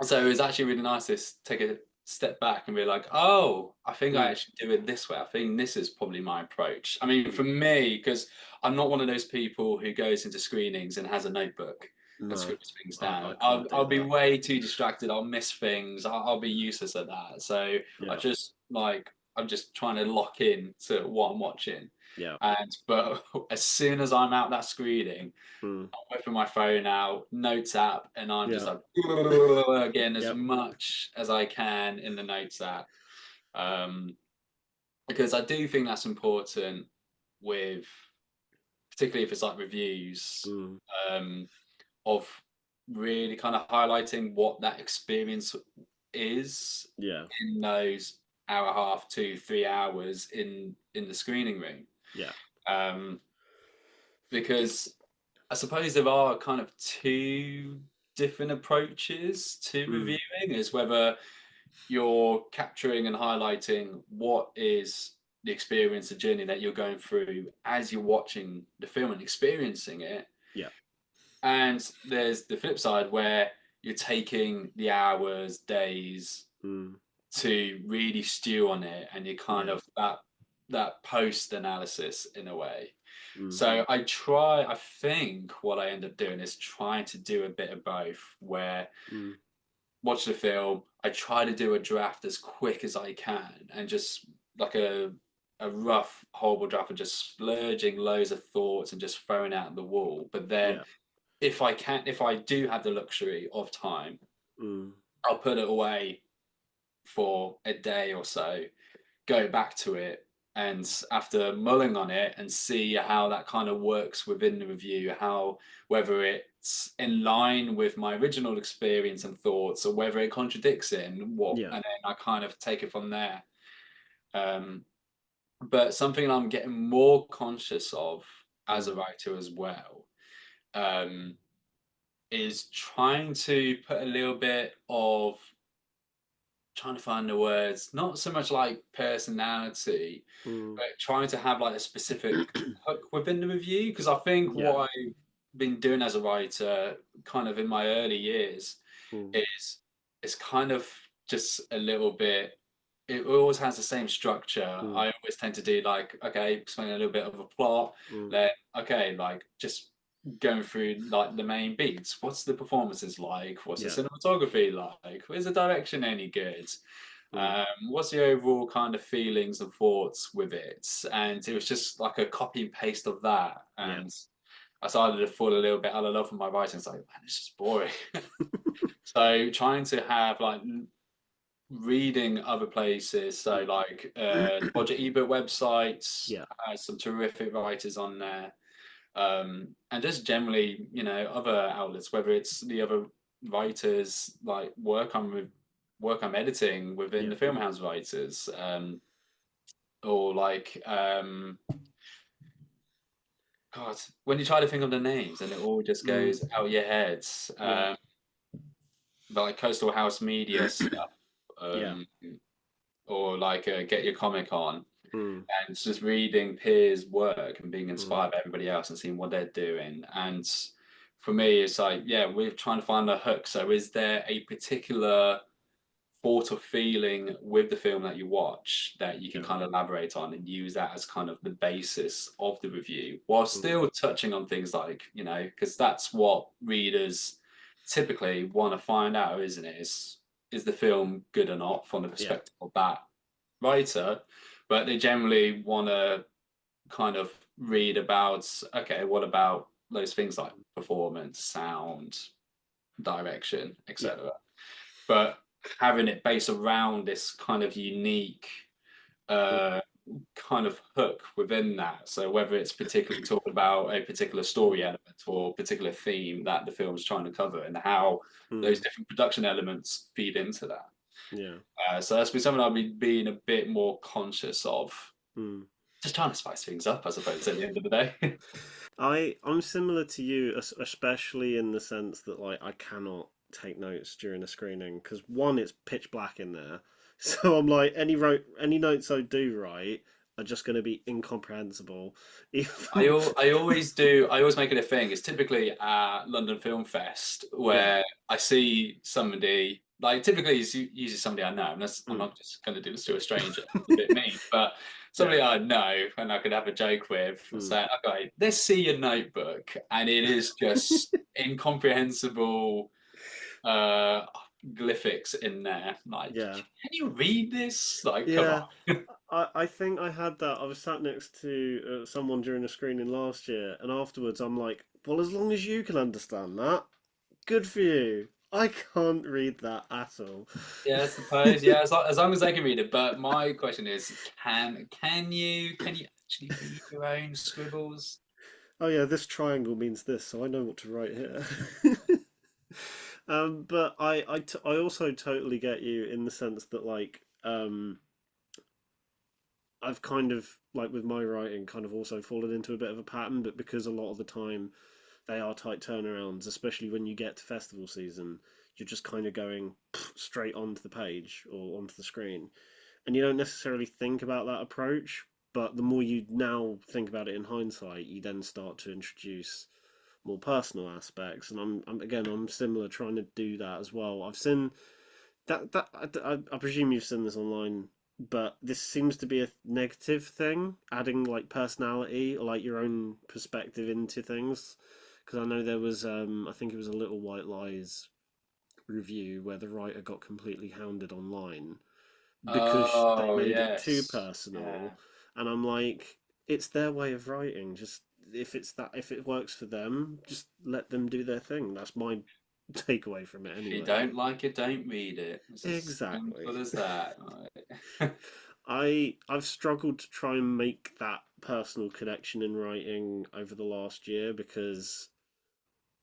Speaker 2: So it was actually really nice to take a step back and be like, oh, I think I
Speaker 1: Mm.
Speaker 2: actually do it this way. I think this is probably my approach. I mean, for
Speaker 1: Mm.
Speaker 2: me, because I'm not one of those people who goes into screenings and has a notebook and
Speaker 1: No,
Speaker 2: scripts things
Speaker 1: I
Speaker 2: down.
Speaker 1: can't do
Speaker 2: I'll be
Speaker 1: that.
Speaker 2: way too distracted. I'll miss things. I'll be useless at that. So I
Speaker 1: Yeah.
Speaker 2: just like, I'm just trying to lock in to what I'm watching.
Speaker 1: Yeah.
Speaker 2: But as soon as I'm out that screening,
Speaker 1: Mm.
Speaker 2: whipping my phone out, notes app, and I'm just
Speaker 1: Yeah.
Speaker 2: like getting as
Speaker 1: Yep.
Speaker 2: much as I can in the notes app. Um, because I do think that's important with, particularly if it's like reviews,
Speaker 1: Mm.
Speaker 2: um, of really kind of highlighting what that experience is
Speaker 1: Yeah.
Speaker 2: in those hour and a half to 3 hours in the screening room.
Speaker 1: Yeah.
Speaker 2: Um, because I suppose there are kind of two different approaches to
Speaker 1: Mm.
Speaker 2: reviewing, is whether you're capturing and highlighting what is the experience, the journey that you're going through as you're watching the film and experiencing it.
Speaker 1: Yeah.
Speaker 2: And there's the flip side where you're taking the hours, days
Speaker 1: Mm.
Speaker 2: to really stew on it, and you kind
Speaker 1: Yeah.
Speaker 2: of that post analysis in a way.
Speaker 1: Mm.
Speaker 2: So I think what I end up doing is trying to do a bit of both, where
Speaker 1: Mm.
Speaker 2: watch the film, I try to do a draft as quick as I can and just like a rough, horrible draft of just splurging loads of thoughts and just throwing out the wall. But then
Speaker 1: Yeah.
Speaker 2: if I do have the luxury of time,
Speaker 1: Mm.
Speaker 2: I'll put it away for a day or so, go back to it, and after mulling on it and see how that kind of works within the review, how whether it's in line with my original experience and thoughts or whether it contradicts it,
Speaker 1: Yeah.
Speaker 2: and then I kind of take it from there. um, but something I'm getting more conscious of as
Speaker 1: Mm.
Speaker 2: a writer as well, um, is trying to put a little bit of, trying to find the words, not so much like personality,
Speaker 1: Mm.
Speaker 2: but trying to have like a specific hook within the review. Because I think
Speaker 1: Yeah.
Speaker 2: what I've been doing as a writer, kind of in my early years,
Speaker 1: Mm.
Speaker 2: is it's kind of just a little bit. It always has the same structure.
Speaker 1: Mm.
Speaker 2: I always tend to do like, okay, explain a little bit of a plot,
Speaker 1: Mm.
Speaker 2: then okay, like just going through like the main beats. What's the performances like? What's the
Speaker 1: Yeah.
Speaker 2: cinematography like? Is the direction any good?
Speaker 1: Mm.
Speaker 2: What's the overall kind of feelings and thoughts with it? And it was just like a copy and paste of that.
Speaker 1: Yeah.
Speaker 2: And I started to fall a little bit out of love with my writing. It's like, man, it's just boring. So trying to have like reading other places, so
Speaker 1: Mm.
Speaker 2: like Roger Ebert websites
Speaker 1: Yeah.
Speaker 2: has some terrific writers on there, and just generally, other outlets, whether it's the other writers like work I'm editing within
Speaker 1: Yeah.
Speaker 2: the Filmhounds writers, or like God, when you try to think of the names and it all just
Speaker 1: Mm.
Speaker 2: goes out your heads,
Speaker 1: Yeah.
Speaker 2: like Coastal House Media stuff,
Speaker 1: Yeah.
Speaker 2: um, or like Get Your Comic On.
Speaker 1: Mm.
Speaker 2: And it's just reading peers' work and being
Speaker 1: Mm.
Speaker 2: inspired by everybody else and seeing what they're doing. And for me, it's like, yeah, we're trying to find a hook. So, is there a particular thought or feeling with the film that you watch that you can
Speaker 1: Yeah.
Speaker 2: kind of elaborate on and use that as kind of the basis of the review, while
Speaker 1: Mm.
Speaker 2: still touching on things like, because that's what readers typically want to find out, isn't it? Is the film good or not from the
Speaker 1: Yeah.
Speaker 2: perspective of that writer? But they generally want to kind of read about, okay, what about those things like performance, sound, direction,
Speaker 1: Yeah.
Speaker 2: etc. But having it based around this kind of unique
Speaker 1: Mm.
Speaker 2: uh, kind of hook within that. So whether it's particularly talking about a particular story element or particular theme that the film is trying to cover, and how those
Speaker 1: Mm.
Speaker 2: different production elements feed into that.
Speaker 1: Yeah.
Speaker 2: So that's been something I've been being a bit more conscious of,
Speaker 1: Mm.
Speaker 2: just trying to spice things up, I suppose, at the end of the day.
Speaker 1: I'm similar to you, especially in the sense that like I cannot take notes during a screening because one, it's pitch black in there, so I'm like any notes I do write are just going to be incomprehensible. Even
Speaker 2: I always do. I always make it a thing. It's typically at London Film Fest
Speaker 1: yeah,
Speaker 2: where I see somebody. Like typically, it's usually somebody I know. And I'm
Speaker 1: mm,
Speaker 2: not just going to do this to a stranger. It's a bit mean, but
Speaker 1: yeah,
Speaker 2: somebody I know and I could have a joke with,
Speaker 1: mm,
Speaker 2: say, "Okay, let's see your notebook," and it is just incomprehensible uh, glyphics in there. Like,
Speaker 1: yeah,
Speaker 2: can you read this? Like, come
Speaker 1: yeah.
Speaker 2: on.
Speaker 1: I think I had that. I was sat next to someone during a screening last year, and afterwards I'm like, well, as long as you can understand that, good for you. I can't read that at all.
Speaker 2: Yeah, I suppose. Yeah, as long as they can read it. But my question is, can you actually read your own scribbles?
Speaker 1: Oh yeah, this triangle means this, so I know what to write here. But I also totally get you in the sense that like I've kind of like with my writing kind of also fallen into a bit of a pattern, but because a lot of the time they are tight turnarounds, especially when you get to festival season, you're just kind of going straight onto the page or onto the screen, and you don't necessarily think about that approach. But the more you now think about it in hindsight, you then start to introduce more personal aspects. And I'm similar, trying to do that as well. I've seen that I presume you've seen this online, but this seems to be a negative thing, adding like personality or like your own perspective into things. Because I know there was, I think it was a Little White Lies review where the writer got completely hounded online because they
Speaker 2: Oh
Speaker 1: made it too
Speaker 2: yes, yeah.
Speaker 1: personal, and I'm like, it's their way of writing. Just if it works for them, just let them do their thing. That's my takeaway from it
Speaker 2: If you
Speaker 1: anyway.
Speaker 2: don't like it, don't read it. It's as
Speaker 1: Exactly.
Speaker 2: simple as that. Right?
Speaker 1: I've struggled to try and make that personal connection in writing over the last year because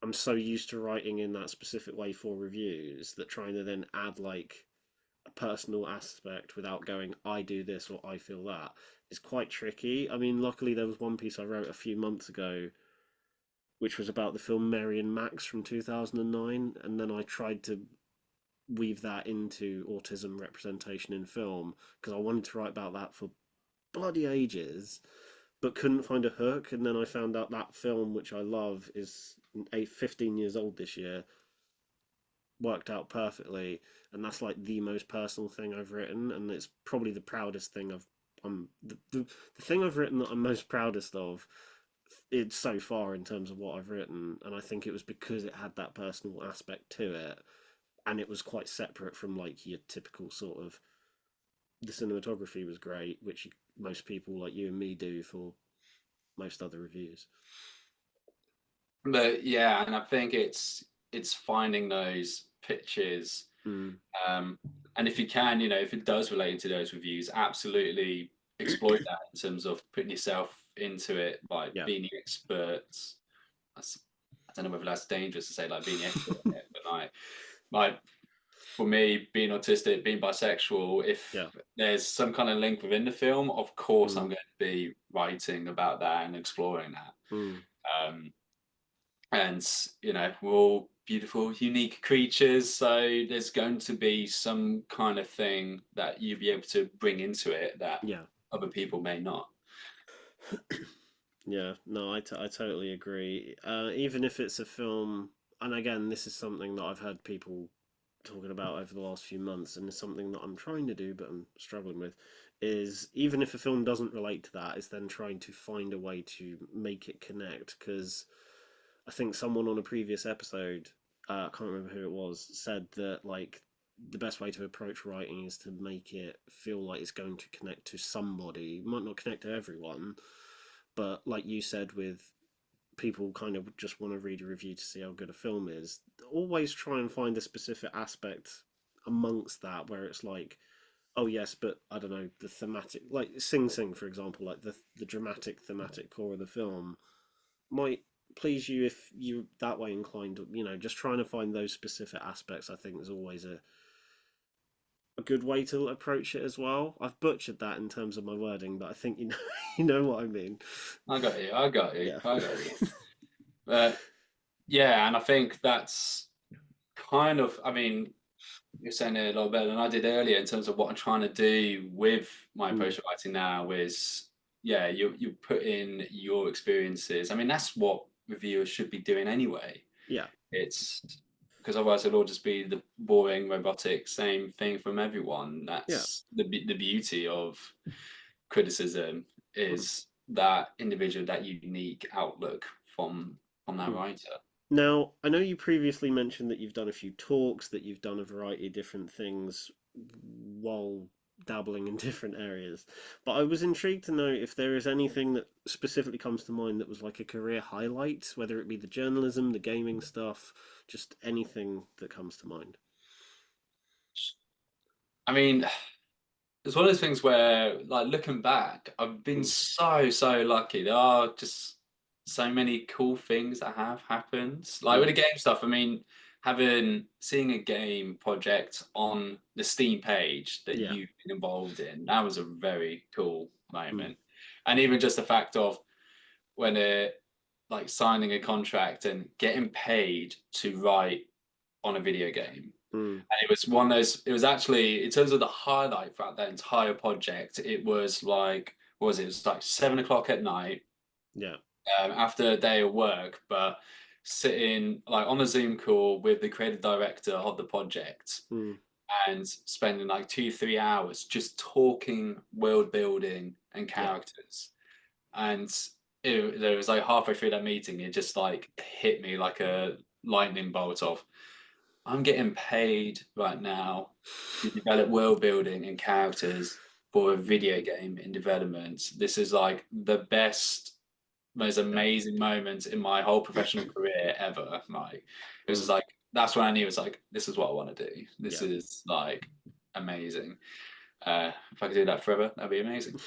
Speaker 1: I'm so used to writing in that specific way for reviews that trying to then add like a personal aspect without going I do this or I feel that is quite tricky. I mean, luckily there was one piece I wrote a few months ago which was about the film Mary and Max from 2009, and then I tried to weave that into autism representation in film because I wanted to write about that for bloody ages, but couldn't find a hook. And then I found out that film, which I love, is 15 years old this year, worked out perfectly, and that's like the most personal thing I've written, and it's probably the proudest thing I've. The thing I've written that I'm most proudest of it's so far in terms of what I've written, and I think it was because it had that personal aspect to it, and it was quite separate from like your typical sort of. The cinematography was great, which most people like you and me do for most other reviews.
Speaker 2: But yeah, and I think it's finding those pitches,
Speaker 1: Mm.
Speaker 2: um, and if you can, if it does relate to those reviews, absolutely exploit that in terms of putting yourself into it, like
Speaker 1: Yeah.
Speaker 2: being the expert. I don't know whether that's dangerous to say, like being the expert in it, but like for me, being autistic, being bisexual, if
Speaker 1: Yeah.
Speaker 2: there's some kind of link within the film, of course I'm
Speaker 1: Mm.
Speaker 2: going to be writing about that and exploring that.
Speaker 1: Mm.
Speaker 2: Um, and we're all beautiful, unique creatures, so there's going to be some kind of thing that you'll be able to bring into it that
Speaker 1: Yeah.
Speaker 2: other people may not.
Speaker 1: Yeah, no, I totally agree. Even if it's a film, and again, this is something that I've heard people talking about over the last few months, and it's something that I'm trying to do, but I'm struggling with, is even if a film doesn't relate to that, is then trying to find a way to make it connect. Because I think someone on a previous episode, I can't remember who it was, said that like the best way to approach writing is to make it feel like it's going to connect to somebody. It might not connect to everyone, but like you said, with people kind of just want to read a review to see how good a film is, always try and find a specific aspect amongst that where it's like, oh yes, but I don't know, the thematic, like Sing Sing, for example, like the dramatic thematic core of the film might please you if you that way inclined. Just trying to find those specific aspects, I think, is always a good way to approach it as well. I've butchered that in terms of my wording, but I think you know you know what I mean.
Speaker 2: I got you. I got you.
Speaker 1: Yeah.
Speaker 2: I got you. But yeah, and I think that's kind of. I mean, you're saying it a lot better than I did earlier in terms of what I'm trying to do with my
Speaker 1: Mm,
Speaker 2: approach to writing now is yeah, you put in your experiences. I mean, that's what reviewers should be doing anyway.
Speaker 1: yeah.
Speaker 2: It's because otherwise it'll all just be the boring, robotic, same thing from everyone.
Speaker 1: Yeah.
Speaker 2: That's the beauty of criticism
Speaker 1: Mm,
Speaker 2: is that individual, that unique outlook from that
Speaker 1: mm.
Speaker 2: writer.
Speaker 1: Now, I know you previously mentioned that you've done a few talks, that you've done a variety of different things while dabbling in different areas. But I was intrigued to know if there is anything that specifically comes to mind that was like a career highlight, whether it be the journalism, the gaming stuff, just anything that comes to mind.
Speaker 2: I mean, it's one of those things where, like, looking back, I've been
Speaker 1: Mm,
Speaker 2: so lucky. There are just so many cool things that have happened. Like with
Speaker 1: mm,
Speaker 2: the game stuff, I mean, seeing a game project on the Steam page that
Speaker 1: yeah.
Speaker 2: you've been involved in, that was a very cool
Speaker 1: Mm,
Speaker 2: moment. And even just the fact of when it like signing a contract and getting paid to write on a video game.
Speaker 1: mm,
Speaker 2: And it was one of those, it was actually, in terms of the highlight throughout that entire project, it was like, what was it? It was like 7 o'clock at night
Speaker 1: yeah.
Speaker 2: after a day of work, but sitting like on a Zoom call with the creative director of the project
Speaker 1: Mm,
Speaker 2: and spending like 2, 3 hours just talking world building and
Speaker 1: yeah.
Speaker 2: characters. And there was like halfway through that meeting, it just like hit me like a lightning bolt of, I'm getting paid right now to develop world building and characters for a video game in development. This is like the best, most
Speaker 1: Yeah.
Speaker 2: amazing moment in my whole professional career ever. Like, it was just
Speaker 1: Mm,
Speaker 2: like, that's when I knew it's like, this is what I want to do. This
Speaker 1: yeah.
Speaker 2: is like amazing. If I could do that forever, that'd be amazing.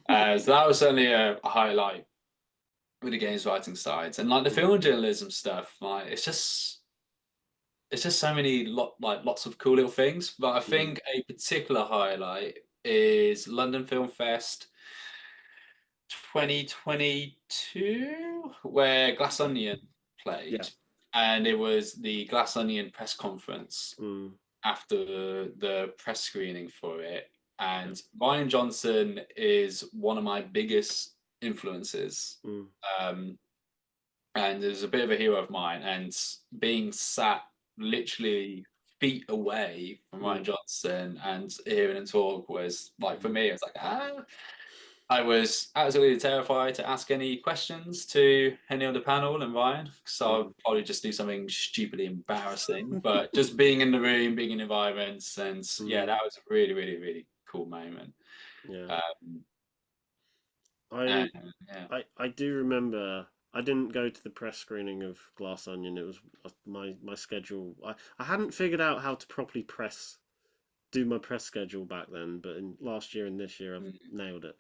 Speaker 2: So that was certainly a highlight with the games writing sides and like the
Speaker 1: Mm,
Speaker 2: film journalism stuff. Like, it's just so many lots of cool little things. But I
Speaker 1: mm,
Speaker 2: think a particular highlight is London Film Fest 2022, where Glass Onion
Speaker 1: yeah.
Speaker 2: played, and it was the Glass Onion press conference
Speaker 1: Mm,
Speaker 2: after the press screening for it.
Speaker 1: yeah.
Speaker 2: And Ryan Johnson is one of my biggest influences.
Speaker 1: Mm,
Speaker 2: Um, and is a bit of a hero of mine. And being sat literally feet away from Ryan
Speaker 1: mm,
Speaker 2: Johnson and hearing him talk was like, for
Speaker 1: mm,
Speaker 2: me, it's like, I was absolutely terrified to ask any questions to any on the panel and Ryan, so I'll
Speaker 1: Mm.
Speaker 2: probably just do something stupidly embarrassing. But just being in the room, being in environments, and yeah,
Speaker 1: Mm.
Speaker 2: that was a really, really, really cool moment.
Speaker 1: Yeah.
Speaker 2: Um, and
Speaker 1: I
Speaker 2: yeah,
Speaker 1: I do remember I didn't go to the press screening of Glass Onion. It was my schedule. I hadn't figured out how to properly do my press schedule back then, but in last year and this year I've
Speaker 2: mm,
Speaker 1: nailed it.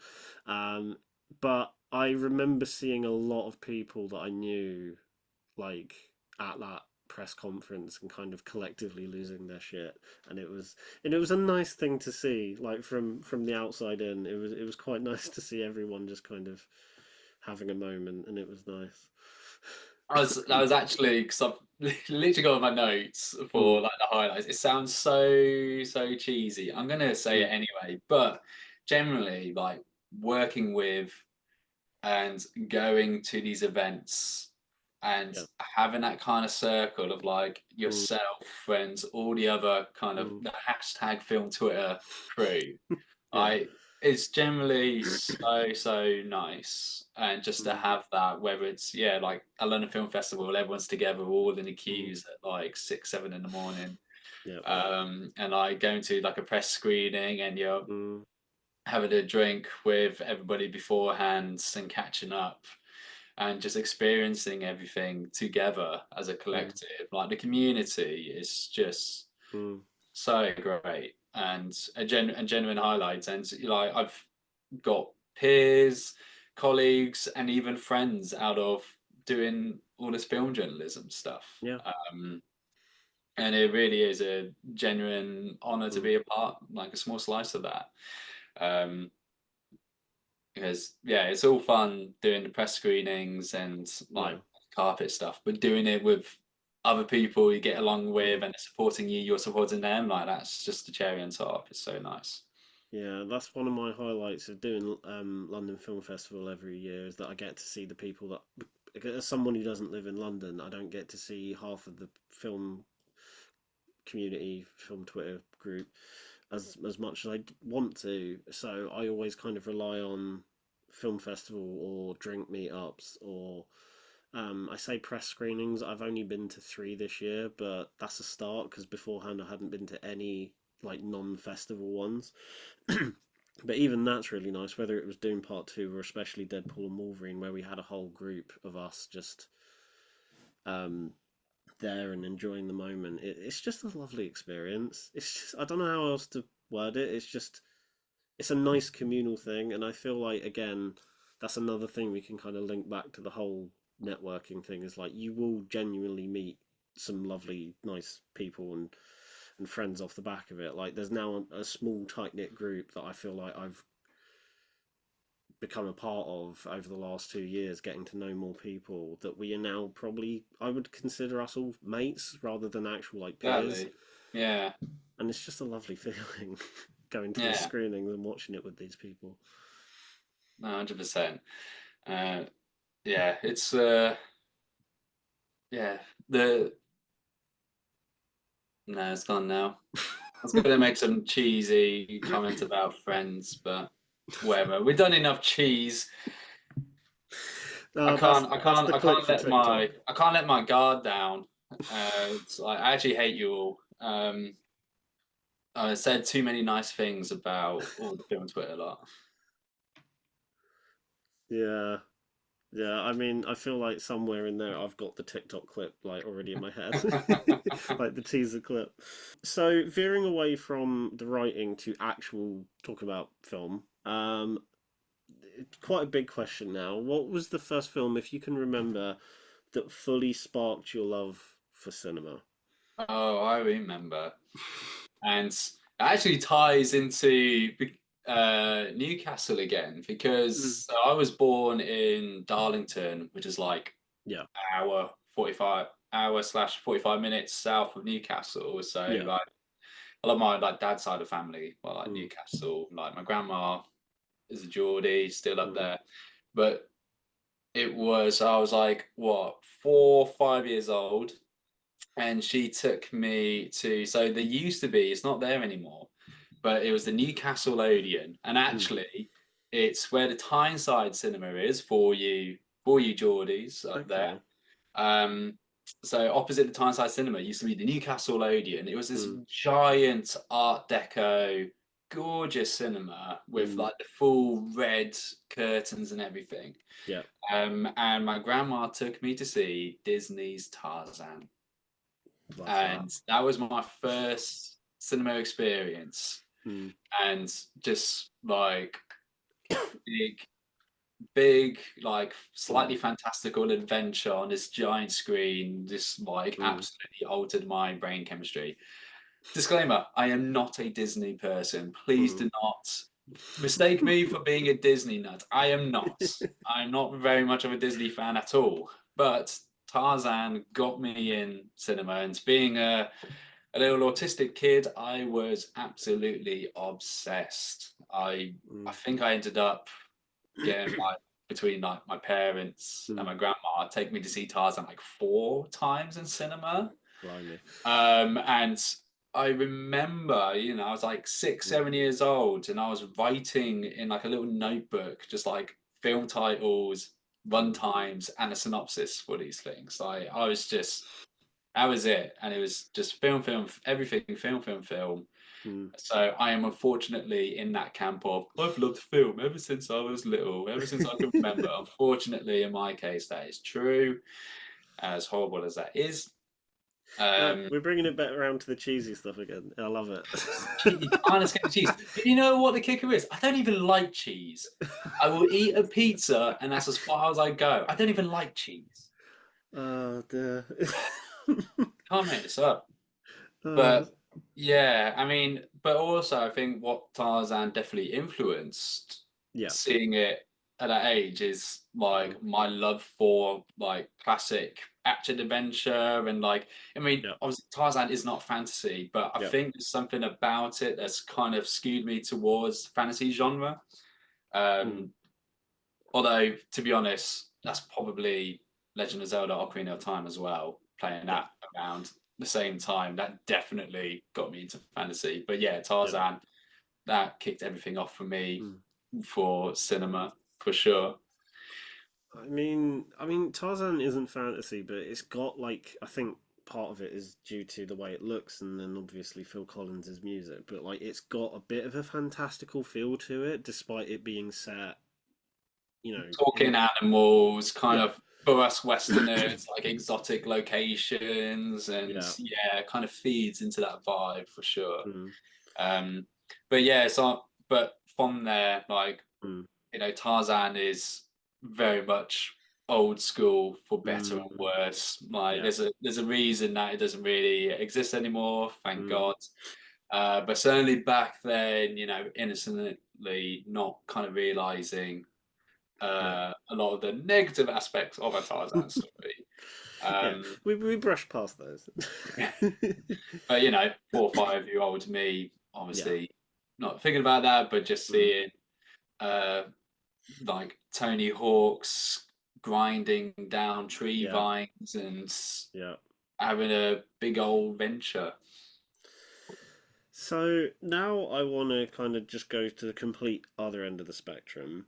Speaker 1: Um, but I remember seeing a lot of people that I knew like at that press conference and kind of collectively losing their shit, and it was a nice thing to see, like from the outside in. It was quite nice to see everyone just kind of having a moment, and it was nice.
Speaker 2: I was actually because I've literally got my notes
Speaker 1: Mm,
Speaker 2: for like the highlights. It sounds so cheesy. I'm gonna say it
Speaker 1: mm,
Speaker 2: anyway, but generally, like working with and going to these events and
Speaker 1: yeah.
Speaker 2: having that kind of circle of like
Speaker 1: Mm,
Speaker 2: yourself, friends, all the other kind of
Speaker 1: mm,
Speaker 2: the hashtag film Twitter crew.
Speaker 1: yeah.
Speaker 2: I it's generally so nice, and just to
Speaker 1: Mm,
Speaker 2: have that, whether it's yeah like a London Film Festival, everyone's together, all in the
Speaker 1: mm,
Speaker 2: queues at like 6, 7 in the morning,
Speaker 1: yeah.
Speaker 2: and like going to like a press screening, and you're
Speaker 1: Mm,
Speaker 2: having a drink with everybody beforehand and catching up and just experiencing everything together as a
Speaker 1: mm,
Speaker 2: collective. Like the community is just
Speaker 1: mm,
Speaker 2: so great and and genuine highlights. And like I've got peers, colleagues, and even friends out of doing all this film journalism stuff.
Speaker 1: yeah.
Speaker 2: Um, and it really is a genuine honor to
Speaker 1: Mm,
Speaker 2: be a part, like a small slice of that. Um, because yeah, it's all fun doing the press screenings and like
Speaker 1: yeah.
Speaker 2: carpet stuff, but doing it with other people you get along
Speaker 1: Mm.
Speaker 2: with and they're supporting you, you're supporting them. Like that's just the cherry on top. It's so nice.
Speaker 1: Yeah, that's one of my highlights of doing London Film Festival every year is that I get to see the people that, as someone who doesn't live in London, I don't get to see half of the film community, film Twitter group as much as I want to. So I always kind of rely on film festival or drink meetups or I say press screenings. I've only been to three this year, but that's a start because beforehand I hadn't been to any like non-festival ones. But even that's really nice, whether it was Doom Part 2 or especially Deadpool and Wolverine, where we had a whole group of us just um, there and enjoying the moment. It's just a lovely experience. It's just, I don't know how else to word it. It's just, it's a nice communal thing. And I feel like, again, that's another thing we can kind of link back to the whole networking thing is like you will genuinely meet some lovely, nice people and friends off the back of it. Like there's now a small tight knit group that I feel like I've become a part of over the last 2 years, getting to know more people that we are now probably I would consider us all mates rather than actual like peers,
Speaker 2: Exactly. Yeah.
Speaker 1: and it's just a lovely feeling going to these
Speaker 2: Yeah.
Speaker 1: screenings and watching it with these people.
Speaker 2: No, 100%. Uh, yeah, it's yeah, the no, it's gone now. I was gonna make some cheesy comment about friends, but whatever. We've done enough cheese.
Speaker 1: No, that's the clip for TikTok.
Speaker 2: I can't let my guard down. It's like, I actually hate you all. I said too many nice things about all the film Twitter lot.
Speaker 1: Yeah, yeah. I mean, I feel like somewhere in there I've got the TikTok clip like already in my head, like the teaser clip. So veering away from the writing to actual talk about film, it's quite a big question now. What was the first film, if you can remember, that fully sparked your love for cinema?
Speaker 2: Oh, I remember. And it actually ties into Newcastle again
Speaker 1: Mm.
Speaker 2: because I was born in Darlington, which is like
Speaker 1: Yeah,
Speaker 2: hour 45 hour slash 45 minutes south of Newcastle. So
Speaker 1: yeah,
Speaker 2: like a lot of my like dad's side of family, well, like
Speaker 1: mm,
Speaker 2: Newcastle, like my grandma is a Geordie, still up
Speaker 1: mm,
Speaker 2: there. But I was like, what, 4, 5 years old. And she took me to, so there used to be, it's not there anymore, but it was the Newcastle Odeon. And
Speaker 1: mm,
Speaker 2: actually, It's where the Tyneside Cinema is for you Geordies up there.
Speaker 1: Okay.
Speaker 2: Um, so opposite the Tyneside Cinema used to be the Newcastle Odeon. It was this
Speaker 1: Mm,
Speaker 2: giant Art Deco, gorgeous cinema with
Speaker 1: mm,
Speaker 2: like the full red curtains and everything.
Speaker 1: yeah.
Speaker 2: And my grandma took me to see Disney's Tarzan,
Speaker 1: Love that.
Speaker 2: and that was my first cinema experience.
Speaker 1: Mm,
Speaker 2: And just like big, big, like
Speaker 1: mm,
Speaker 2: slightly fantastical adventure on this giant screen, just like
Speaker 1: mm,
Speaker 2: absolutely altered my brain chemistry. Disclaimer: I am not a Disney person. Please
Speaker 1: mm.
Speaker 2: do not mistake me for being a Disney nut. I am not. I'm not very much of a Disney fan at all. But Tarzan got me in cinema, and being a little autistic kid, I was absolutely obsessed. I
Speaker 1: Mm,
Speaker 2: think I ended up getting my between like my parents and
Speaker 1: mm.
Speaker 2: my grandma take me to see Tarzan like 4 times in cinema.
Speaker 1: Blimey.
Speaker 2: And I remember, I was like six,
Speaker 1: Mm,
Speaker 2: 7 years old, and I was writing in like a little notebook, just like film titles, run
Speaker 1: mm,
Speaker 2: times, and a synopsis for these things. Like I was just that was it, and it was just film, film, everything, film, film, film.
Speaker 1: mm.
Speaker 2: So I am unfortunately in that camp of I've loved film ever since I was little, ever since I can remember. Unfortunately, in my case, that is true. As horrible as that is, um,
Speaker 1: We're bringing it back around to the cheesy stuff again. I love it.
Speaker 2: you can't escape the cheese. But you know what the kicker is? I don't even like cheese. I will eat a pizza, and that's as far as I go. I don't even like cheese.
Speaker 1: Oh dear.
Speaker 2: Can't make this up.
Speaker 1: uh,
Speaker 2: But yeah, I mean, but also I think what Tarzan definitely influenced
Speaker 1: yeah.
Speaker 2: seeing it at that age is
Speaker 1: Mm,
Speaker 2: like my love for like classic action adventure and like I mean
Speaker 1: yeah.
Speaker 2: obviously Tarzan is not fantasy, but I
Speaker 1: Yeah.
Speaker 2: think there's something about it that's kind of skewed me towards fantasy genre.
Speaker 1: Mm,
Speaker 2: Um, Although, to be honest, that's probably Legend of Zelda: Ocarina of Time as well, playing
Speaker 1: yeah.
Speaker 2: that around the same time. That definitely got me into fantasy. But yeah,
Speaker 1: Yeah.
Speaker 2: Tarzan, that kicked everything off for me
Speaker 1: Mm.
Speaker 2: for cinema, for sure.
Speaker 1: I mean, Tarzan isn't fantasy, but it's got like I think part of it is due to the way it looks, and then obviously Phil Collins' music. But like, it's got a bit of a fantastical feel to it, despite it being set, in
Speaker 2: Talking animals, kind
Speaker 1: yeah,
Speaker 2: of for us Westerners, like exotic locations, and
Speaker 1: yeah,
Speaker 2: yeah, kind of feeds into that vibe for sure.
Speaker 1: mm,
Speaker 2: Um, but yeah, but from there, like
Speaker 1: mm,
Speaker 2: Tarzan is very much old school for better and
Speaker 1: mm,
Speaker 2: worse. Like
Speaker 1: yeah,
Speaker 2: there's a reason that it doesn't really exist anymore, thank
Speaker 1: mm,
Speaker 2: God. But certainly back then, innocently not kind of realizing
Speaker 1: yeah,
Speaker 2: a lot of the negative aspects of a Tarzan story.
Speaker 1: yeah.
Speaker 2: Um,
Speaker 1: We brushed past those.
Speaker 2: but 4 or 5 year old me,
Speaker 1: Yeah,
Speaker 2: obviously not thinking about that, but just
Speaker 1: mm,
Speaker 2: seeing uh, like Tony Hawk's grinding down tree
Speaker 1: yeah,
Speaker 2: vines and
Speaker 1: yeah.
Speaker 2: having a big old venture.
Speaker 1: So now I want to kind of just go to the complete other end of the spectrum.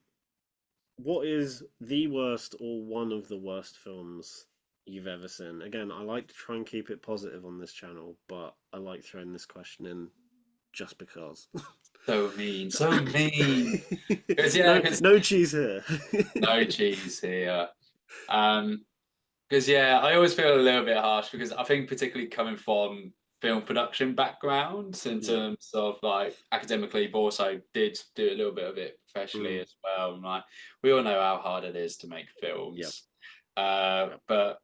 Speaker 1: What is the worst or one of the worst films you've ever seen? Again, I like to try and keep it positive on this channel, but I like throwing this question in just because.
Speaker 2: So mean, so mean. Because yeah,
Speaker 1: No,
Speaker 2: because
Speaker 1: no cheese here.
Speaker 2: no cheese here. Um, Because yeah, I always feel a little bit harsh because I think particularly coming from film production backgrounds in
Speaker 1: Yeah.
Speaker 2: terms of like academically, but also did do a little bit of it professionally
Speaker 1: Mm,
Speaker 2: as well. And like we all know how hard it is to make
Speaker 1: yep.
Speaker 2: films.
Speaker 1: Yep.
Speaker 2: But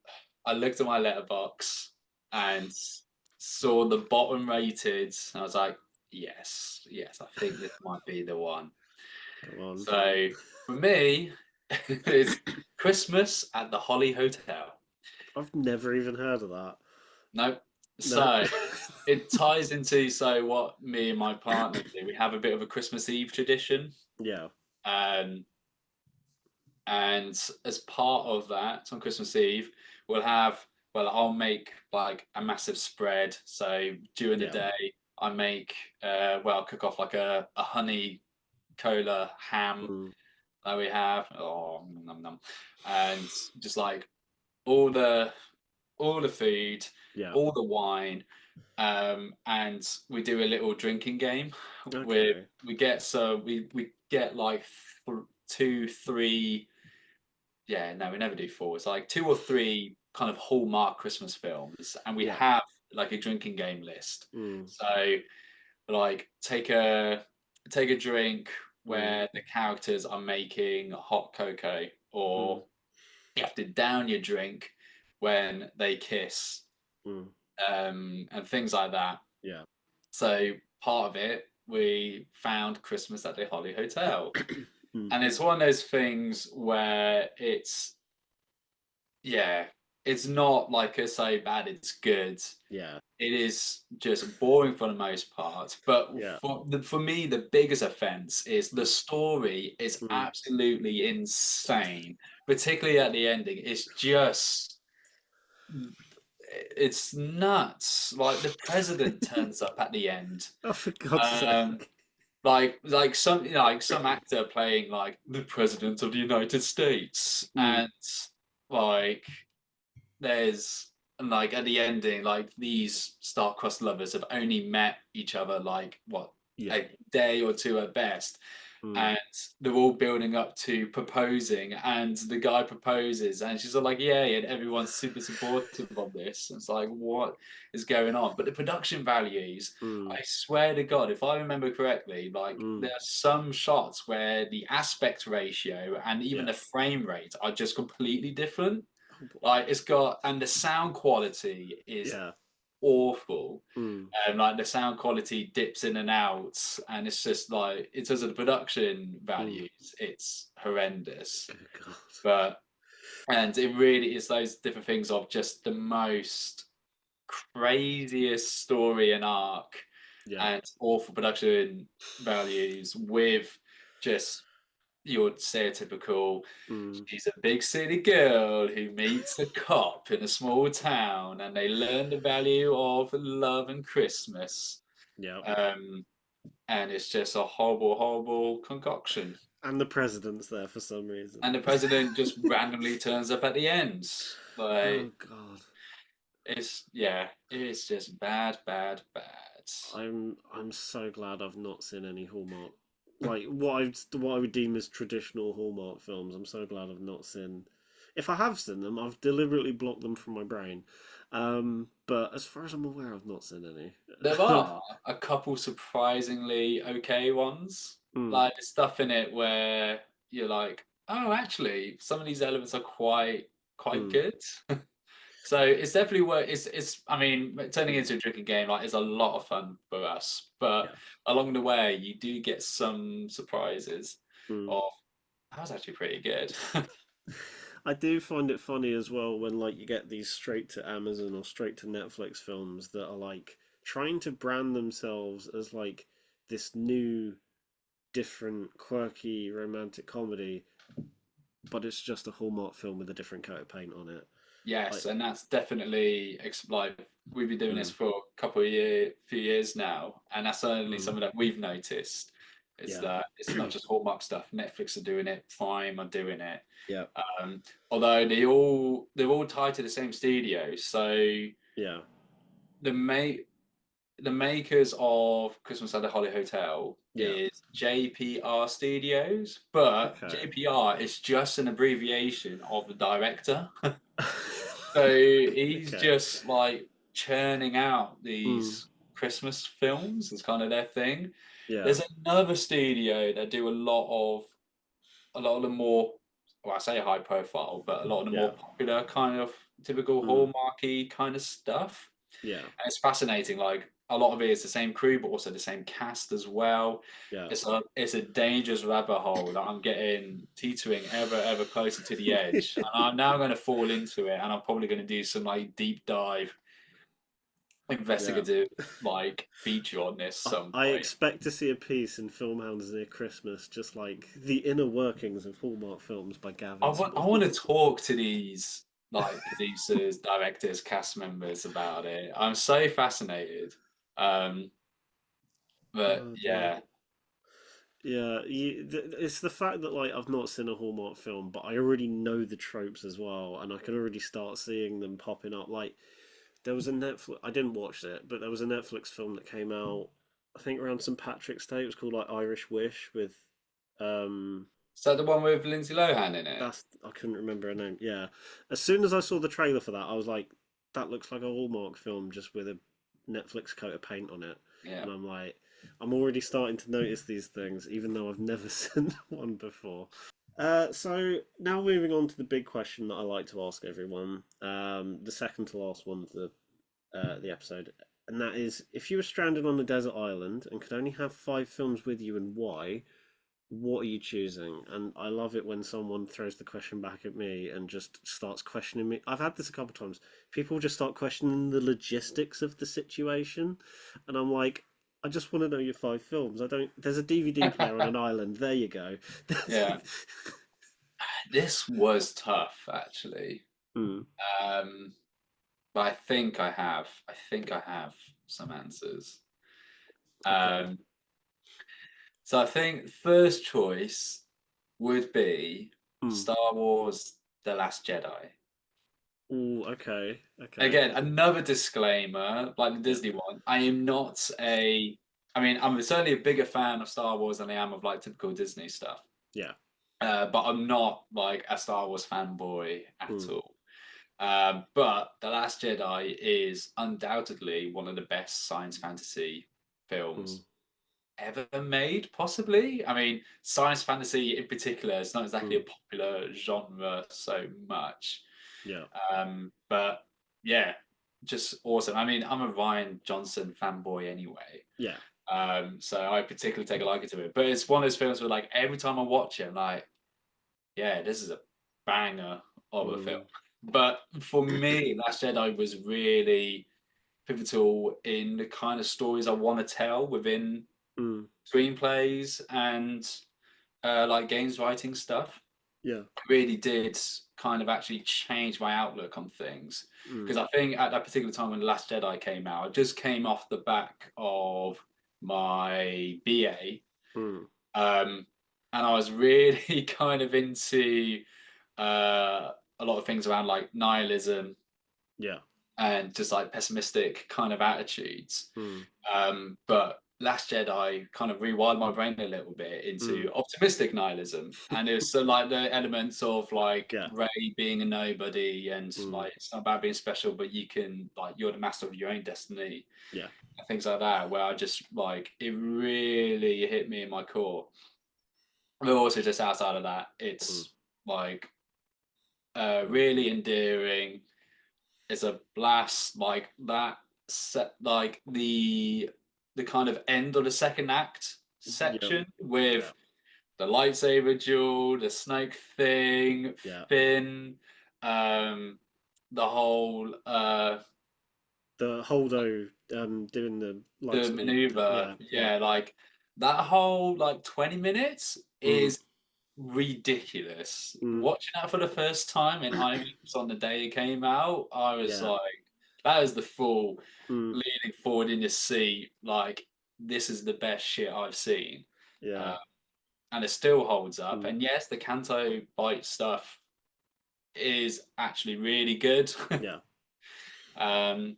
Speaker 2: I looked at my letterbox and saw the bottom rated, and I was like, yes, yes, I think this might be the one.
Speaker 1: Go on.
Speaker 2: So for me, it's Christmas at the Holly Hotel.
Speaker 1: I've never even heard of that.
Speaker 2: No.
Speaker 1: No.
Speaker 2: So it ties into what me and my partner do. We have a bit of a Christmas Eve tradition.
Speaker 1: Yeah.
Speaker 2: Um, and as part of that, on Christmas Eve, we'll have, well, I'll make like a massive spread. So during the
Speaker 1: Yeah.
Speaker 2: day, I make, I'll cook off like a honey cola, ham
Speaker 1: Mm.
Speaker 2: that we have. Oh, num num, and just like all the all the food,
Speaker 1: Yeah.
Speaker 2: all the wine, and we do a little drinking game where
Speaker 1: Okay.
Speaker 2: we get like two, three. Yeah, no, we never do four. It's like two or three kind of hallmark Christmas films, and we
Speaker 1: Yeah.
Speaker 2: have like a drinking game list.
Speaker 1: Mm.
Speaker 2: So like take a drink
Speaker 1: Mm.
Speaker 2: where the characters are making hot cocoa,
Speaker 1: Mm.
Speaker 2: or you have to down your drink when they kiss,
Speaker 1: Mm.
Speaker 2: and things like that.
Speaker 1: Yeah.
Speaker 2: So part of it, we found Christmas at the Holly Hotel,
Speaker 1: Mm.
Speaker 2: and it's one of those things where yeah, it's not like it's so bad it's good.
Speaker 1: Yeah.
Speaker 2: It is just boring for the most part. But
Speaker 1: Yeah.
Speaker 2: for me, the biggest offense is the
Speaker 1: Mm.
Speaker 2: story is
Speaker 1: Mm.
Speaker 2: absolutely insane, particularly at the ending. It's nuts. Like the president turns up at the end.
Speaker 1: Oh, for God's
Speaker 2: Um,
Speaker 1: sake.
Speaker 2: like some actor playing like the president of the United States,
Speaker 1: Mm.
Speaker 2: and like there's and like at the ending, like these star-crossed lovers have only met each other like what,
Speaker 1: Yeah.
Speaker 2: a day or two at best,
Speaker 1: Mm.
Speaker 2: and they're all building up to proposing, and the guy proposes, and she's all like, "Yay!" and everyone's super supportive of this. And it's like, what is going on? But the production values,
Speaker 1: Mm.
Speaker 2: I swear to God, if I remember correctly, like there
Speaker 1: Mm.
Speaker 2: are some shots where the aspect ratio and even
Speaker 1: Yeah.
Speaker 2: the frame rate are just completely different.
Speaker 1: Oh boy.
Speaker 2: Like it's got, and the sound quality is
Speaker 1: Yeah.
Speaker 2: awful.
Speaker 1: Mm.
Speaker 2: Like the sound quality dips in and out, and it's just like in terms of the production
Speaker 1: Mm.
Speaker 2: values, it's horrendous.
Speaker 1: Good God.
Speaker 2: But and it really is those different things of just the most craziest story and arc
Speaker 1: Yeah.
Speaker 2: and awful production values with just your stereotypical,
Speaker 1: Mm.
Speaker 2: she's a big city girl who meets a cop in a small town and they learn the value of love and Christmas.
Speaker 1: Yeah.
Speaker 2: Um, and it's just a horrible, horrible concoction.
Speaker 1: And the president's there for some reason.
Speaker 2: And the president just randomly turns up at the end.
Speaker 1: Oh
Speaker 2: Like,
Speaker 1: God.
Speaker 2: yeah, it's just bad, bad, bad.
Speaker 1: I'm so glad I've not seen any Hallmark, like what I would deem as traditional Hallmark films. I'm so glad I've not seen. If I have seen them, I've deliberately blocked them from my brain. But as far as I'm aware, I've not seen
Speaker 2: There
Speaker 1: any.
Speaker 2: are a couple surprisingly okay ones.
Speaker 1: Mm.
Speaker 2: Like there's stuff in it where you're like, oh, actually, some of these elements are quite
Speaker 1: Mm.
Speaker 2: good. So it's definitely worth. It's. I mean, turning into a drinking game like is a lot of fun for us, but
Speaker 1: Yeah.
Speaker 2: along the way you do get some surprises.
Speaker 1: Mm.
Speaker 2: Of that was actually pretty good.
Speaker 1: I do find it funny as well when like you get these straight to Amazon or straight to Netflix films that are like trying to brand themselves as like this new, different, quirky romantic comedy, but it's just a Hallmark film with a different coat of paint on it.
Speaker 2: Yes,
Speaker 1: Like,
Speaker 2: and that's definitely like we've been doing this
Speaker 1: mm,
Speaker 2: for a few years now, and that's certainly
Speaker 1: mm,
Speaker 2: something that we've noticed. Is
Speaker 1: yeah,
Speaker 2: that it's not just Hallmark stuff. Netflix are doing it, Prime are doing it.
Speaker 1: yeah,
Speaker 2: Um, Although they're all tied to the same studio, so
Speaker 1: yeah.
Speaker 2: the make the makers of Christmas at the Holly Hotel
Speaker 1: Yeah.
Speaker 2: is JPR Studios, but
Speaker 1: Okay.
Speaker 2: JPR is just an abbreviation of the director. So he's
Speaker 1: Okay.
Speaker 2: just like churning out
Speaker 1: Mm,
Speaker 2: these Christmas films. It's kind of their thing.
Speaker 1: yeah.
Speaker 2: There's another studio that do a lot of the more, well, I say high profile, but a lot of the
Speaker 1: Yeah.
Speaker 2: more popular kind of typical
Speaker 1: Mm,
Speaker 2: Hallmarky kind of stuff.
Speaker 1: yeah.
Speaker 2: And it's fascinating. Like a lot of it is the same crew, but also the same cast as well.
Speaker 1: Yeah.
Speaker 2: It's a dangerous rabbit hole that I'm getting teetering ever closer to the edge, and I'm now going to fall into it, and I'm probably going to do some like deep dive
Speaker 1: Yeah.
Speaker 2: investigative like feature on this some
Speaker 1: I
Speaker 2: point.
Speaker 1: expect to see a piece in Filmhounds Near Christmas, just like the inner workings of Hallmark films by Gavin
Speaker 2: I want to
Speaker 1: Spoors.
Speaker 2: talk to these like producers, directors, cast members about it. I'm so fascinated. Um, but
Speaker 1: Oh dear.
Speaker 2: yeah,
Speaker 1: Yeah, it's the fact that like I've not seen a Hallmark film, but I already know the tropes as well, and I can already start seeing them popping up. Like there was a Netflix, I didn't watch it, but there was a Netflix film that came out, I think around St. Patrick's Day. It was called like Irish Wish with, um,
Speaker 2: Is that the one with Lindsay Lohan in it?
Speaker 1: that's I couldn't remember her name. Yeah, as soon as I saw the trailer for that, I was like, that looks like a Hallmark film just with a Netflix coat of paint on it,
Speaker 2: Yeah.
Speaker 1: and I'm like, I'm already starting to notice these things, even though I've never seen one before. So now moving on to the big question that I like to ask everyone, the second to last one of the episode, and that is, if you were stranded on a desert island and could only have five films with you and why, what are you choosing? And I love it when someone throws the question back at me and just starts questioning me. I've had this a couple of times. People just start questioning the logistics of the situation, and I'm like, I just want to know your five films. I don't. There's a DVD player on an island. There you go.
Speaker 2: Yeah. This was tough, actually.
Speaker 1: Mm,
Speaker 2: Um, but I think I have. I think I have some answers.
Speaker 1: okay.
Speaker 2: Um, so I think first choice would be
Speaker 1: Mm.
Speaker 2: Star Wars: The Last Jedi.
Speaker 1: Ooh, okay. Okay.
Speaker 2: Again, another disclaimer, like the
Speaker 1: Yeah.
Speaker 2: Disney one. I am not a. I mean, I'm certainly a bigger fan of Star Wars than I am of like typical Disney stuff.
Speaker 1: Yeah.
Speaker 2: But I'm not like a Star Wars fanboy at
Speaker 1: Mm,
Speaker 2: all. But The Last Jedi is undoubtedly one of the best science fantasy
Speaker 1: mm,
Speaker 2: films ever made, possibly. I mean, science fantasy in particular is not exactly a
Speaker 1: mm,
Speaker 2: popular genre so much.
Speaker 1: yeah.
Speaker 2: But yeah, just awesome. I mean, I'm a Ryan Johnson fanboy anyway.
Speaker 1: Yeah.
Speaker 2: So I particularly take a liking to it. But it's one of those films where like every time I watch it, I'm like, yeah, this is a banger of a film.
Speaker 1: Mm,
Speaker 2: But for me, Last Jedi was really pivotal in the kind of stories I want to tell within
Speaker 1: mm,
Speaker 2: screenplays and like games writing stuff.
Speaker 1: yeah.
Speaker 2: Really did kind of actually change my outlook on things.
Speaker 1: Mm,
Speaker 2: Because I think at that particular time when The Last Jedi came out, I just came off the back of my BA.
Speaker 1: mm,
Speaker 2: Um, and I was really kind of into a lot of things around like nihilism
Speaker 1: yeah.
Speaker 2: and just like pessimistic kind of attitudes.
Speaker 1: Mm,
Speaker 2: But Last Jedi kind of rewired my brain a little bit
Speaker 1: mm,
Speaker 2: into optimistic nihilism, and it's so like the elements of like
Speaker 1: yeah.
Speaker 2: Ray being a nobody, and
Speaker 1: Mm,
Speaker 2: like it's not about being special, but you can like you're the master of your own destiny,
Speaker 1: yeah.
Speaker 2: and things like that. Where I just like it really hit me in my core. But also just outside of that,
Speaker 1: Mm,
Speaker 2: it's like really endearing. It's a blast like that set like the kind of end of the second act
Speaker 1: yeah.
Speaker 2: section
Speaker 1: Yeah.
Speaker 2: with the lightsaber duel, the snake thing,
Speaker 1: Yeah.
Speaker 2: Finn, um, the whole
Speaker 1: The Holdo doing the light
Speaker 2: the
Speaker 1: speed.
Speaker 2: maneuver.
Speaker 1: Yeah. Yeah.
Speaker 2: Yeah, like that whole like 20 minutes
Speaker 1: Mm,
Speaker 2: is ridiculous.
Speaker 1: mm,
Speaker 2: Watching that for the first time in IMAX on the day it came out, I was
Speaker 1: yeah.
Speaker 2: like, that is the full
Speaker 1: Mm,
Speaker 2: leaning forward in your seat, like this is the best shit I've seen.
Speaker 1: yeah.
Speaker 2: Uh, and it still holds up.
Speaker 1: Mm,
Speaker 2: And yes, the Canto Bite stuff is actually really good.
Speaker 1: yeah.
Speaker 2: um,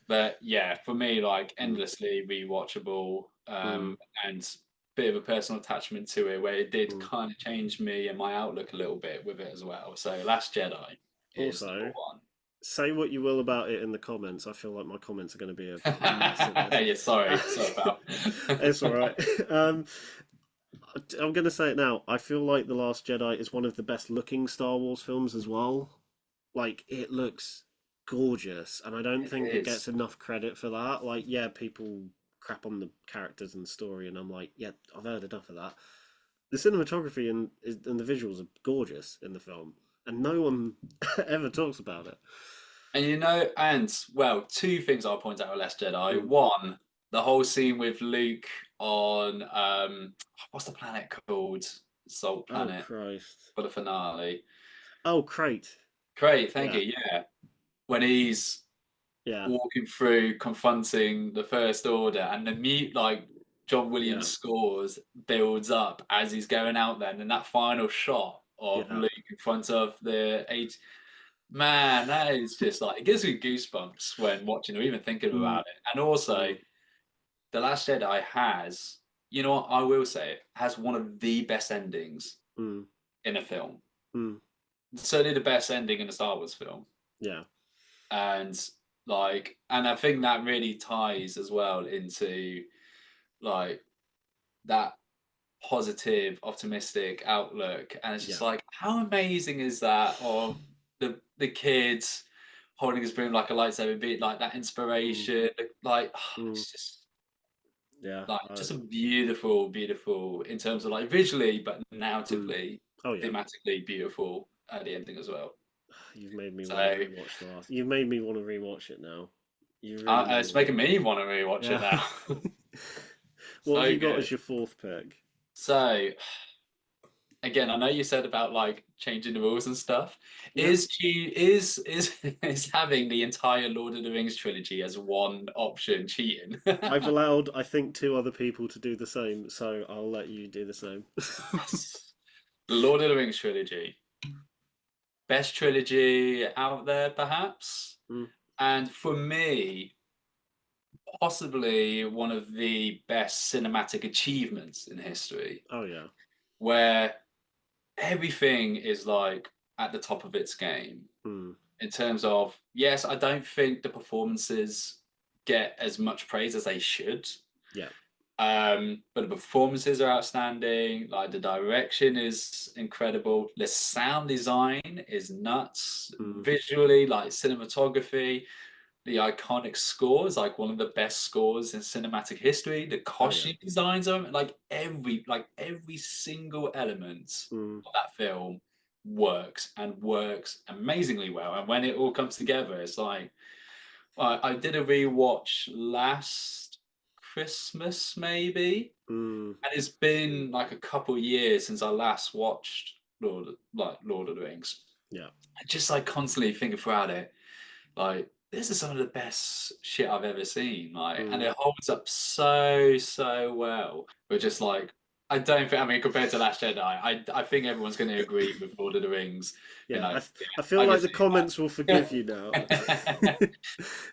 Speaker 2: but yeah, for me, like
Speaker 1: Mm,
Speaker 2: endlessly rewatchable,
Speaker 1: mm,
Speaker 2: and bit of a personal attachment to it, where it did
Speaker 1: mm.
Speaker 2: kind of change me and my outlook a little bit with it as well. So Last Jedi is number
Speaker 1: Also,
Speaker 2: one.
Speaker 1: say what you will about it in the comments. I feel like my comments are going to be a mess of this.
Speaker 2: Yeah, sorry, pal.
Speaker 1: It's all right. I'm going to say it now. I feel like The Last Jedi is one of the best looking Star Wars films as well. Like, it looks gorgeous, and I don't
Speaker 2: It
Speaker 1: think it gets
Speaker 2: is.
Speaker 1: enough credit for that. Like, yeah, people crap on the characters and story, and I'm like, yeah, I've heard enough of that. The cinematography and the visuals are gorgeous in the film, and no one ever talks about it.
Speaker 2: And you know, and well, two things I'll point out with Last Jedi.
Speaker 1: Mm.
Speaker 2: One, the whole scene with Luke on what's the planet called? Salt
Speaker 1: Oh
Speaker 2: Planet
Speaker 1: Christ!
Speaker 2: for the finale.
Speaker 1: Oh, Crate.
Speaker 2: Great, thank
Speaker 1: Yeah,
Speaker 2: you. Yeah, when he's
Speaker 1: yeah.
Speaker 2: walking through, confronting the First Order, and the mute like John Williams
Speaker 1: Yeah.
Speaker 2: scores builds up as he's going out there, and then that final shot of
Speaker 1: Yeah.
Speaker 2: Luke in front of the age. Man, that is just like it gives me goosebumps when watching or even thinking
Speaker 1: Mm,
Speaker 2: about it. And also,
Speaker 1: mm,
Speaker 2: The Last Jedi has, you know what, I will say, it has one of the best endings
Speaker 1: mm,
Speaker 2: in a film.
Speaker 1: mm.
Speaker 2: Certainly the best ending in a Star Wars film.
Speaker 1: Yeah.
Speaker 2: And and I think that really ties as well into like that positive, optimistic outlook. And it's just
Speaker 1: Yeah.
Speaker 2: like, how amazing is that? Of the kids holding his broom like a lightsaber, be like that
Speaker 1: Mm,
Speaker 2: inspiration. Like,
Speaker 1: mm.
Speaker 2: it's just
Speaker 1: Yeah.
Speaker 2: like just a beautiful, beautiful in terms of like visually, but
Speaker 1: Mm.
Speaker 2: narratively,
Speaker 1: Oh yeah.
Speaker 2: thematically beautiful at the ending as well.
Speaker 1: You've made me want to
Speaker 2: So
Speaker 1: rewatch the last. You've made me want to rewatch it now. You really made me
Speaker 2: it's
Speaker 1: want to
Speaker 2: making me
Speaker 1: rewatch
Speaker 2: want to rewatch
Speaker 1: it.
Speaker 2: it now.
Speaker 1: Yeah. What have
Speaker 2: So
Speaker 1: you got
Speaker 2: good.
Speaker 1: as your fourth pick?
Speaker 2: So again, I know you said about like changing the rules and stuff.
Speaker 1: Yeah.
Speaker 2: Is having the entire Lord of the Rings trilogy as one option cheating?
Speaker 1: I've allowed, I think, two other people to do the same, so I'll let you do the same.
Speaker 2: Yes. Lord of the Rings trilogy. Best trilogy out there, perhaps.
Speaker 1: Mm.
Speaker 2: And for me, possibly one of the best cinematic achievements in history,
Speaker 1: Oh yeah.
Speaker 2: where everything is like at the top of its game
Speaker 1: Mm.
Speaker 2: in terms of, yes, I don't think the performances get as much praise as they should.
Speaker 1: Yeah.
Speaker 2: But the performances are outstanding. Like the direction is incredible. The sound design is nuts.
Speaker 1: Mm.
Speaker 2: Visually, like cinematography, the iconic score is like one of the best scores in cinematic history. The
Speaker 1: Oh yeah.
Speaker 2: costume designs are like every single element
Speaker 1: Mm.
Speaker 2: of that film works and works amazingly well. And when it all comes together, it's like I did a rewatch last Christmas, maybe,
Speaker 1: Mm.
Speaker 2: and it's been like a couple years since I last watched Lord of the Rings.
Speaker 1: Yeah.
Speaker 2: I just like constantly thinking throughout it, like this is some of the best shit I've ever seen. Like, and
Speaker 1: Mm.
Speaker 2: it holds up so well. But just like I don't think, I mean, compared to Last Jedi, I think everyone's going to agree with Lord of the Rings. You
Speaker 1: Yeah.
Speaker 2: know,
Speaker 1: I
Speaker 2: yeah,
Speaker 1: feel
Speaker 2: I
Speaker 1: like
Speaker 2: just
Speaker 1: the comments will
Speaker 2: think
Speaker 1: forgive you now.
Speaker 2: that.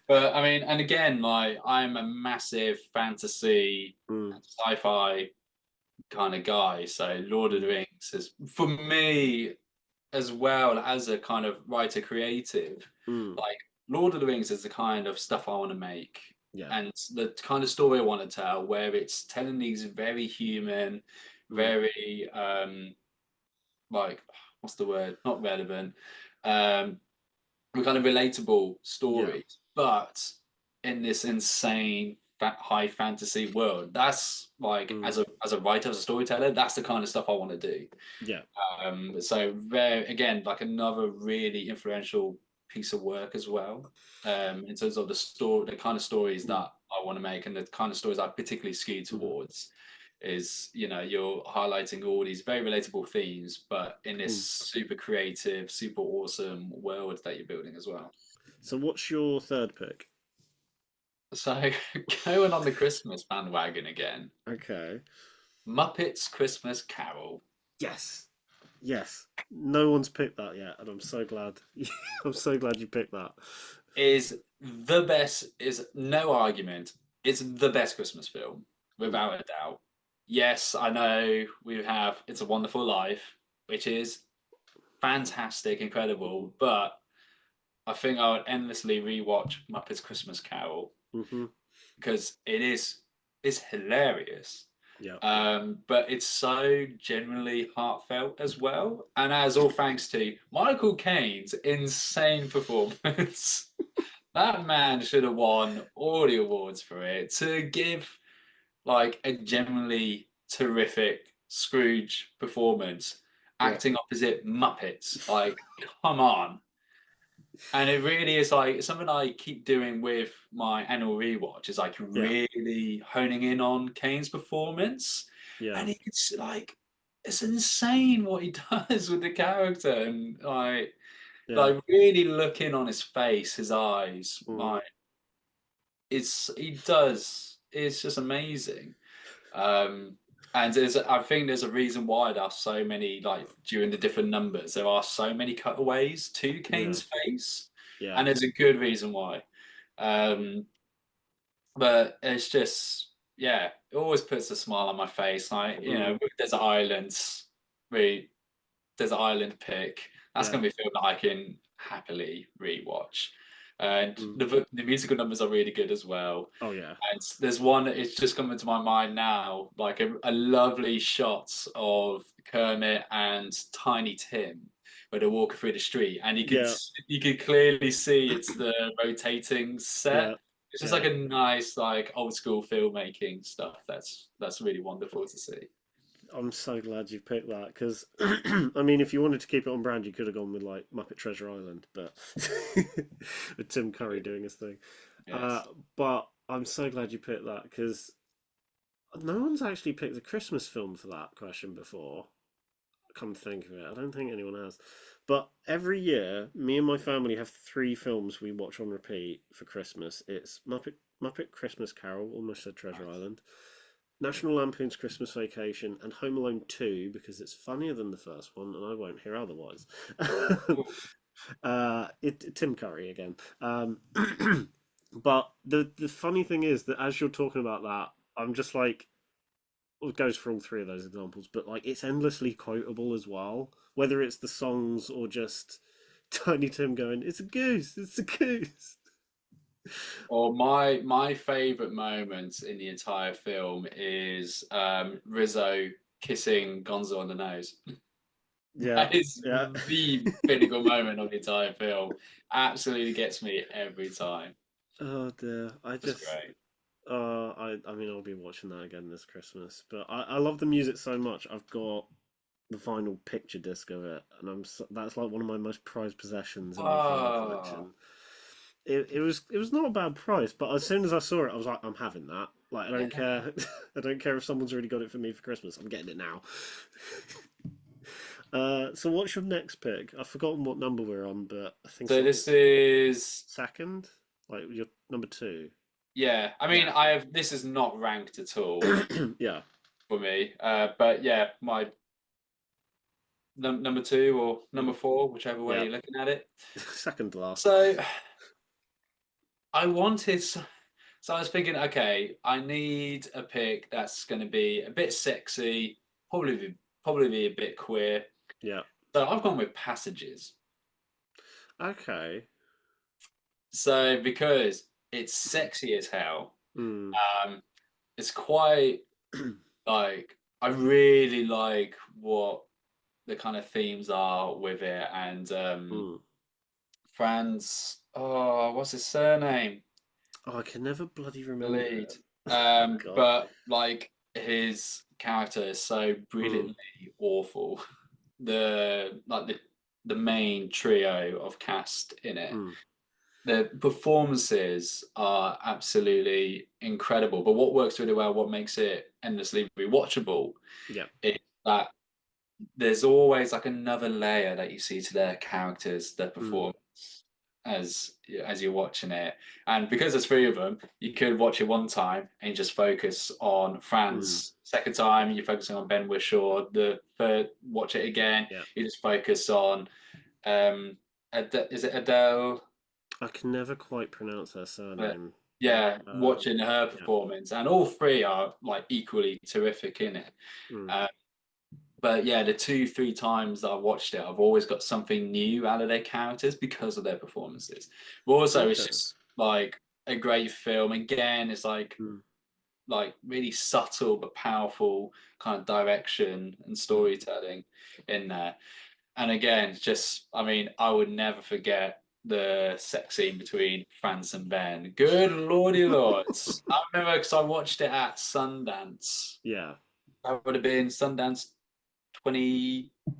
Speaker 2: But I mean, and again, like I'm a massive fantasy
Speaker 1: Mm.
Speaker 2: and sci-fi kind of guy. So Lord of the
Speaker 1: Mm.
Speaker 2: Rings is for me as well as a kind of writer creative,
Speaker 1: Mm.
Speaker 2: like Lord of the Rings is the kind of stuff I want to make
Speaker 1: Yeah.
Speaker 2: and the kind of story I want to tell, where it's telling these very human,
Speaker 1: Mm.
Speaker 2: very like what's the word? Not relevant. Um kind of relatable
Speaker 1: Yeah.
Speaker 2: stories, but in this insane high fantasy world. That's like
Speaker 1: Mm.
Speaker 2: as a writer, as a storyteller, that's the kind of stuff I want to do.
Speaker 1: Yeah.
Speaker 2: So very again, like another really influential piece of work as well. In terms of the story, the kind of stories
Speaker 1: Mm.
Speaker 2: that I want to make, and the kind of stories I particularly skew
Speaker 1: Mm.
Speaker 2: towards, is you're highlighting all these very relatable themes, but in this
Speaker 1: Mm.
Speaker 2: super creative, super awesome world that you're building as well.
Speaker 1: So, what's your third pick?
Speaker 2: So going on the Christmas bandwagon again,
Speaker 1: Okay.
Speaker 2: Muppets Christmas Carol.
Speaker 1: Yes. Yes. No one's picked that yet, and I'm so glad. I'm so glad you picked that.
Speaker 2: Is the best, is no argument. It's the best Christmas film,
Speaker 1: Mm.
Speaker 2: without a doubt. Yes, I know we have It's a Wonderful Life, which is fantastic, incredible, but I think I would endlessly rewatch Muppets Christmas Carol
Speaker 1: Mm-hmm.
Speaker 2: because it's hilarious.
Speaker 1: Yeah.
Speaker 2: But it's so genuinely heartfelt as well. And as all thanks to Michael Caine's insane performance. That man should have won all the awards for it to give like a genuinely terrific Scrooge performance,
Speaker 1: Yeah.
Speaker 2: acting opposite Muppets. Like, come on. And it really is like something I keep doing with my annual rewatch is like
Speaker 1: Yeah.
Speaker 2: really honing in on Kane's performance.
Speaker 1: Yeah.
Speaker 2: And it's like it's insane what he does with the character and
Speaker 1: Yeah.
Speaker 2: like really looking on his face, his eyes,
Speaker 1: Mm.
Speaker 2: like he does. It's just amazing. Um, and I think there's a reason why there are so many, like during the different numbers, there are so many cutaways to
Speaker 1: Yeah,
Speaker 2: Kane's face,
Speaker 1: yeah.
Speaker 2: and there's a good reason why. Um, but it's just, yeah, it always puts a smile on my face. Like,
Speaker 1: Mm,
Speaker 2: with Desert Islands, we Desert Island pick. That's
Speaker 1: yeah.
Speaker 2: going to be a film that I can happily rewatch. And
Speaker 1: Mm.
Speaker 2: the musical numbers are really good as well.
Speaker 1: Oh yeah.
Speaker 2: And there's one that is just coming to my mind now, like a lovely shot of Kermit and Tiny Tim where they're walking through the street, and
Speaker 1: Yeah,
Speaker 2: you could clearly see it's the rotating
Speaker 1: yeah,
Speaker 2: set. It's just
Speaker 1: yeah.
Speaker 2: like a nice, like old school filmmaking stuff. That's really wonderful to see.
Speaker 1: I'm so glad you picked that because, I mean, if you wanted to keep it on brand, you could have gone with like Muppet Treasure Island, but with Tim Curry doing his thing. Uh,
Speaker 2: Yes.
Speaker 1: but I'm so glad you picked that because no one's actually picked a Christmas film for that question before. Come to think of it, I don't think anyone has. But every year, me and my family have three films we watch on repeat for Christmas. It's Muppet Christmas Carol, almost said Treasure
Speaker 2: Nice.
Speaker 1: Island, National Lampoon's Christmas Vacation, and Home Alone 2 because it's funnier than the first one, and I won't hear otherwise.
Speaker 2: Ooh.
Speaker 1: Tim Curry again. But the funny thing is that as you're talking about that, I'm just like, well, it goes for all three of those examples, but like it's endlessly quotable as well. Whether it's the songs or just Tiny Tim going, "It's a goose, it's a goose."
Speaker 2: Or my favorite moment in the entire film is Rizzo kissing Gonzo on the nose.
Speaker 1: Yeah,
Speaker 2: That is
Speaker 1: yeah.
Speaker 2: the pinnacle moment of the entire film. Absolutely gets me every time.
Speaker 1: Oh dear,
Speaker 2: It's great.
Speaker 1: I mean, I'll be watching that again this Christmas. But I love the music so much. I've got the vinyl picture disc of it, and that's like one of my most prized possessions in my vinyl
Speaker 2: Oh,
Speaker 1: collection. It was not a bad price, but as soon as I saw it, I was like, I'm having that. Like, I don't
Speaker 2: yeah.
Speaker 1: care. I don't care if someone's already got it for me for Christmas. I'm getting it now. So what's your next pick? I've forgotten what number we're on, but I think
Speaker 2: So
Speaker 1: it's
Speaker 2: this is
Speaker 1: second. Like your number two.
Speaker 2: yeah. I mean,
Speaker 1: Yeah.
Speaker 2: I have this is not ranked at all
Speaker 1: Yeah.
Speaker 2: for me. But yeah, my number two or number
Speaker 1: Mm.
Speaker 2: four, whichever way
Speaker 1: Yeah.
Speaker 2: you're looking at it.
Speaker 1: Second last.
Speaker 2: So I wanted. So I was thinking, okay, I need a pick that's going to be a bit sexy, probably be a bit queer.
Speaker 1: Yeah.
Speaker 2: So I've gone with Passages.
Speaker 1: Okay.
Speaker 2: So because it's sexy as hell,
Speaker 1: Mm.
Speaker 2: um, it's quite like I really like what the kind of themes are with it, and
Speaker 1: Mm.
Speaker 2: Franz. Oh, what's his surname?
Speaker 1: Oh, I can never bloody
Speaker 2: The
Speaker 1: remember
Speaker 2: lead.
Speaker 1: it. God.
Speaker 2: But like his character is so
Speaker 1: Mm.
Speaker 2: brilliantly awful. The main trio of cast in it.
Speaker 1: Mm.
Speaker 2: The performances are absolutely incredible. But what works really well, what makes it endlessly rewatchable,
Speaker 1: Yeah.
Speaker 2: is that there's always like another layer that you see to their characters, their
Speaker 1: Mm.
Speaker 2: performance as you're watching it. And because there's three of them, you could watch it one time and you just focus on
Speaker 1: Mm.
Speaker 2: Franz. Second time, you're focusing on Ben Whishaw. The third, watch it again,
Speaker 1: Yeah.
Speaker 2: you just focus on is it Adele?
Speaker 1: I can never quite pronounce her
Speaker 2: But
Speaker 1: surname, but
Speaker 2: yeah, watching her
Speaker 1: yeah.
Speaker 2: performance, and all three are like equally terrific in it.
Speaker 1: Mm.
Speaker 2: Uh, But yeah, the two, three times that I've watched it, I've always got something new out of their characters because of their performances. But also, it's
Speaker 1: Okay.
Speaker 2: just like a great film. Again, it's
Speaker 1: Mm.
Speaker 2: like really subtle but powerful kind of direction and
Speaker 1: Mm.
Speaker 2: storytelling in there. And again, it's just I mean, I would never forget the sex scene between France and Ben. Good lordy lords! I remember because I watched it at Sundance.
Speaker 1: Yeah.
Speaker 2: That would have been Sundance 20 no,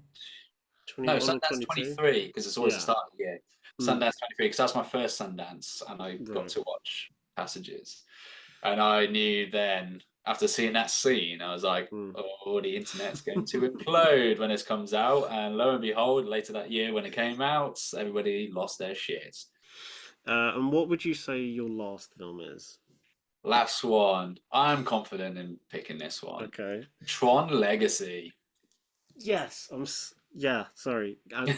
Speaker 1: 21 or
Speaker 2: Sundance
Speaker 1: 22?
Speaker 2: 23 because it's always the
Speaker 1: Yeah.
Speaker 2: start of the year.
Speaker 1: Mm.
Speaker 2: Sundance 23 because that's my first Sundance and I got
Speaker 1: Right.
Speaker 2: to watch Passages. And I knew then after seeing that scene, I was like,
Speaker 1: Mm.
Speaker 2: oh, the internet's going to implode when this comes out. And lo and behold, later that year when it came out, everybody lost their shit.
Speaker 1: And what would you say your last film is?
Speaker 2: last one. I'm confident in picking this one.
Speaker 1: Okay.
Speaker 2: Tron Legacy.
Speaker 1: Yes, yeah. Sorry, I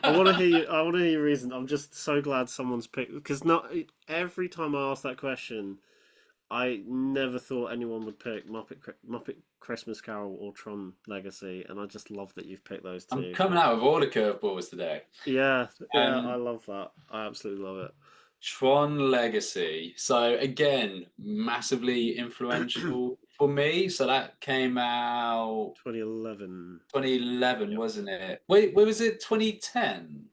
Speaker 1: want to hear you. I want to hear your reason. I'm just so glad someone's picked because not every time I ask that question, I never thought anyone would pick Muppet Christmas Carol or Tron Legacy, and I just love that you've picked those
Speaker 2: I'm
Speaker 1: two.
Speaker 2: coming out with all the curveballs today.
Speaker 1: Yeah, yeah, I
Speaker 2: Um,
Speaker 1: love that. I absolutely love
Speaker 2: Tron Legacy. So again, massively
Speaker 1: it.
Speaker 2: influential for me. So that came out
Speaker 1: 2011.
Speaker 2: 2011,
Speaker 1: Yep.
Speaker 2: wasn't it? Wait, where was it? 2010?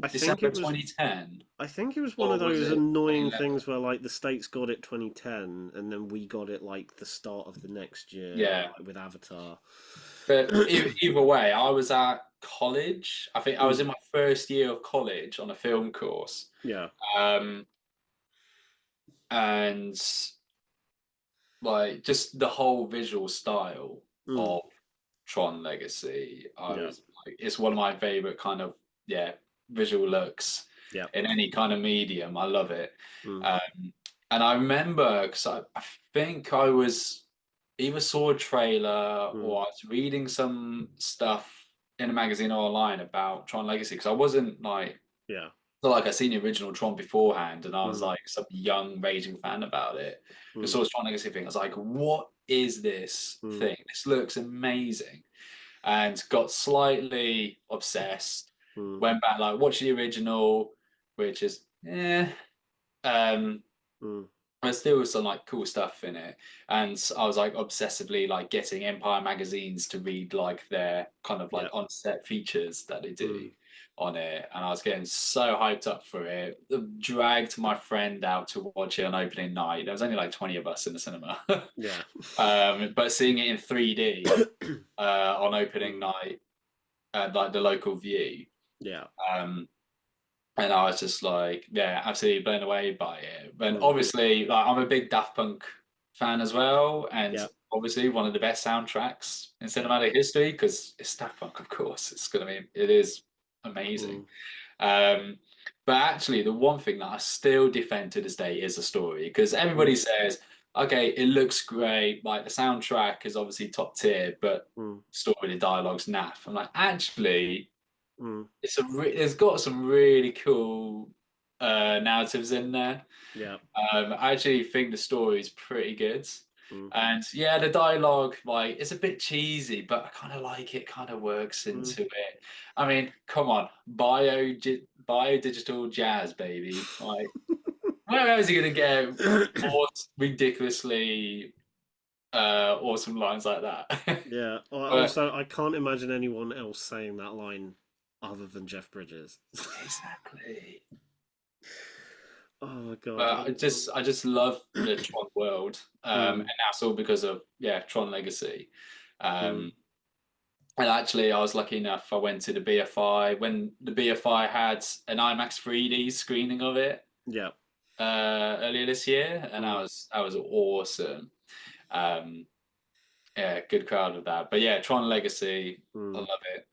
Speaker 1: I think
Speaker 2: December
Speaker 1: it was
Speaker 2: 2010?
Speaker 1: I think it was one of
Speaker 2: Or was
Speaker 1: those
Speaker 2: it
Speaker 1: annoying
Speaker 2: 2011?
Speaker 1: things where like the States got it 2010 and then we got it like the start of the next year,
Speaker 2: Yeah.
Speaker 1: like with Avatar.
Speaker 2: But either way, I was at college. I think I was
Speaker 1: Mm,
Speaker 2: in my first year of college on a film course.
Speaker 1: yeah.
Speaker 2: Um, and like just the whole visual style
Speaker 1: Mm,
Speaker 2: of Tron Legacy, I
Speaker 1: yeah.
Speaker 2: was like, it's one of my favorite kind of, yeah, visual looks
Speaker 1: Yeah.
Speaker 2: in any kind of medium. I love it.
Speaker 1: Mm,
Speaker 2: Um, and I remember because I think I was either saw a trailer
Speaker 1: mm,
Speaker 2: or I was reading some stuff in a magazine or online about Tron Legacy because I wasn't like,
Speaker 1: yeah.
Speaker 2: not like I seen the original Tron beforehand, and I was
Speaker 1: Mm,
Speaker 2: like some young raging fan about it. Just
Speaker 1: mm,
Speaker 2: saw this Tron Legacy thing. I was like, "What is this
Speaker 1: mm,
Speaker 2: thing? This looks amazing!" And got slightly obsessed.
Speaker 1: mm,
Speaker 2: Went back, like watched the original, which is um,
Speaker 1: mm,
Speaker 2: there's still some like cool stuff in it, and I was like obsessively like getting Empire magazines to read like their kind of like
Speaker 1: yeah.
Speaker 2: on-set features that they do
Speaker 1: Mm,
Speaker 2: on it, and I was getting so hyped up for it. Dragged my friend out to watch it on opening night. There was only like 20 of us in the cinema,
Speaker 1: yeah.
Speaker 2: but seeing it in 3D on opening
Speaker 1: Mm,
Speaker 2: night at like the local view.
Speaker 1: yeah.
Speaker 2: Um, and I was just like, yeah, absolutely blown away by it. But
Speaker 1: Mm,
Speaker 2: obviously, like, I'm a big Daft Punk fan as well, and
Speaker 1: yeah.
Speaker 2: obviously one of the best soundtracks in
Speaker 1: Yeah.
Speaker 2: cinematic history because it's Daft Punk, of course. It is amazing.
Speaker 1: Mm,
Speaker 2: Um, but actually, the one thing that I still defend to this day is the story because everybody
Speaker 1: mm,
Speaker 2: says, okay, it looks great, like the soundtrack is obviously top tier, but
Speaker 1: mm,
Speaker 2: story, the dialogue's naff. I'm like, actually
Speaker 1: mm,
Speaker 2: it's got some really cool narratives in there.
Speaker 1: yeah.
Speaker 2: I actually think the story is pretty good.
Speaker 1: Mm,
Speaker 2: And yeah, the dialogue, like, it's a bit cheesy, but I kind of like it, kind of works
Speaker 1: mm.
Speaker 2: into it. I mean, come on, bio digital jazz, baby. Like, where else are you gonna get more ridiculously awesome lines like that?
Speaker 1: Yeah.
Speaker 2: But
Speaker 1: Also, I can't imagine anyone else saying that line other than Jeff Bridges.
Speaker 2: exactly.
Speaker 1: Oh my God.
Speaker 2: But I just love the Tron world, and
Speaker 1: Mm,
Speaker 2: that's all because of yeah Tron Legacy.
Speaker 1: mm,
Speaker 2: Um, and actually, I was lucky enough. I went to the BFI when the BFI had an IMAX 3D screening of it
Speaker 1: yeah.
Speaker 2: earlier this year, and
Speaker 1: Mm,
Speaker 2: that was awesome. Um, yeah, good crowd of that. But yeah, Tron Legacy, I
Speaker 1: mm.
Speaker 2: love it,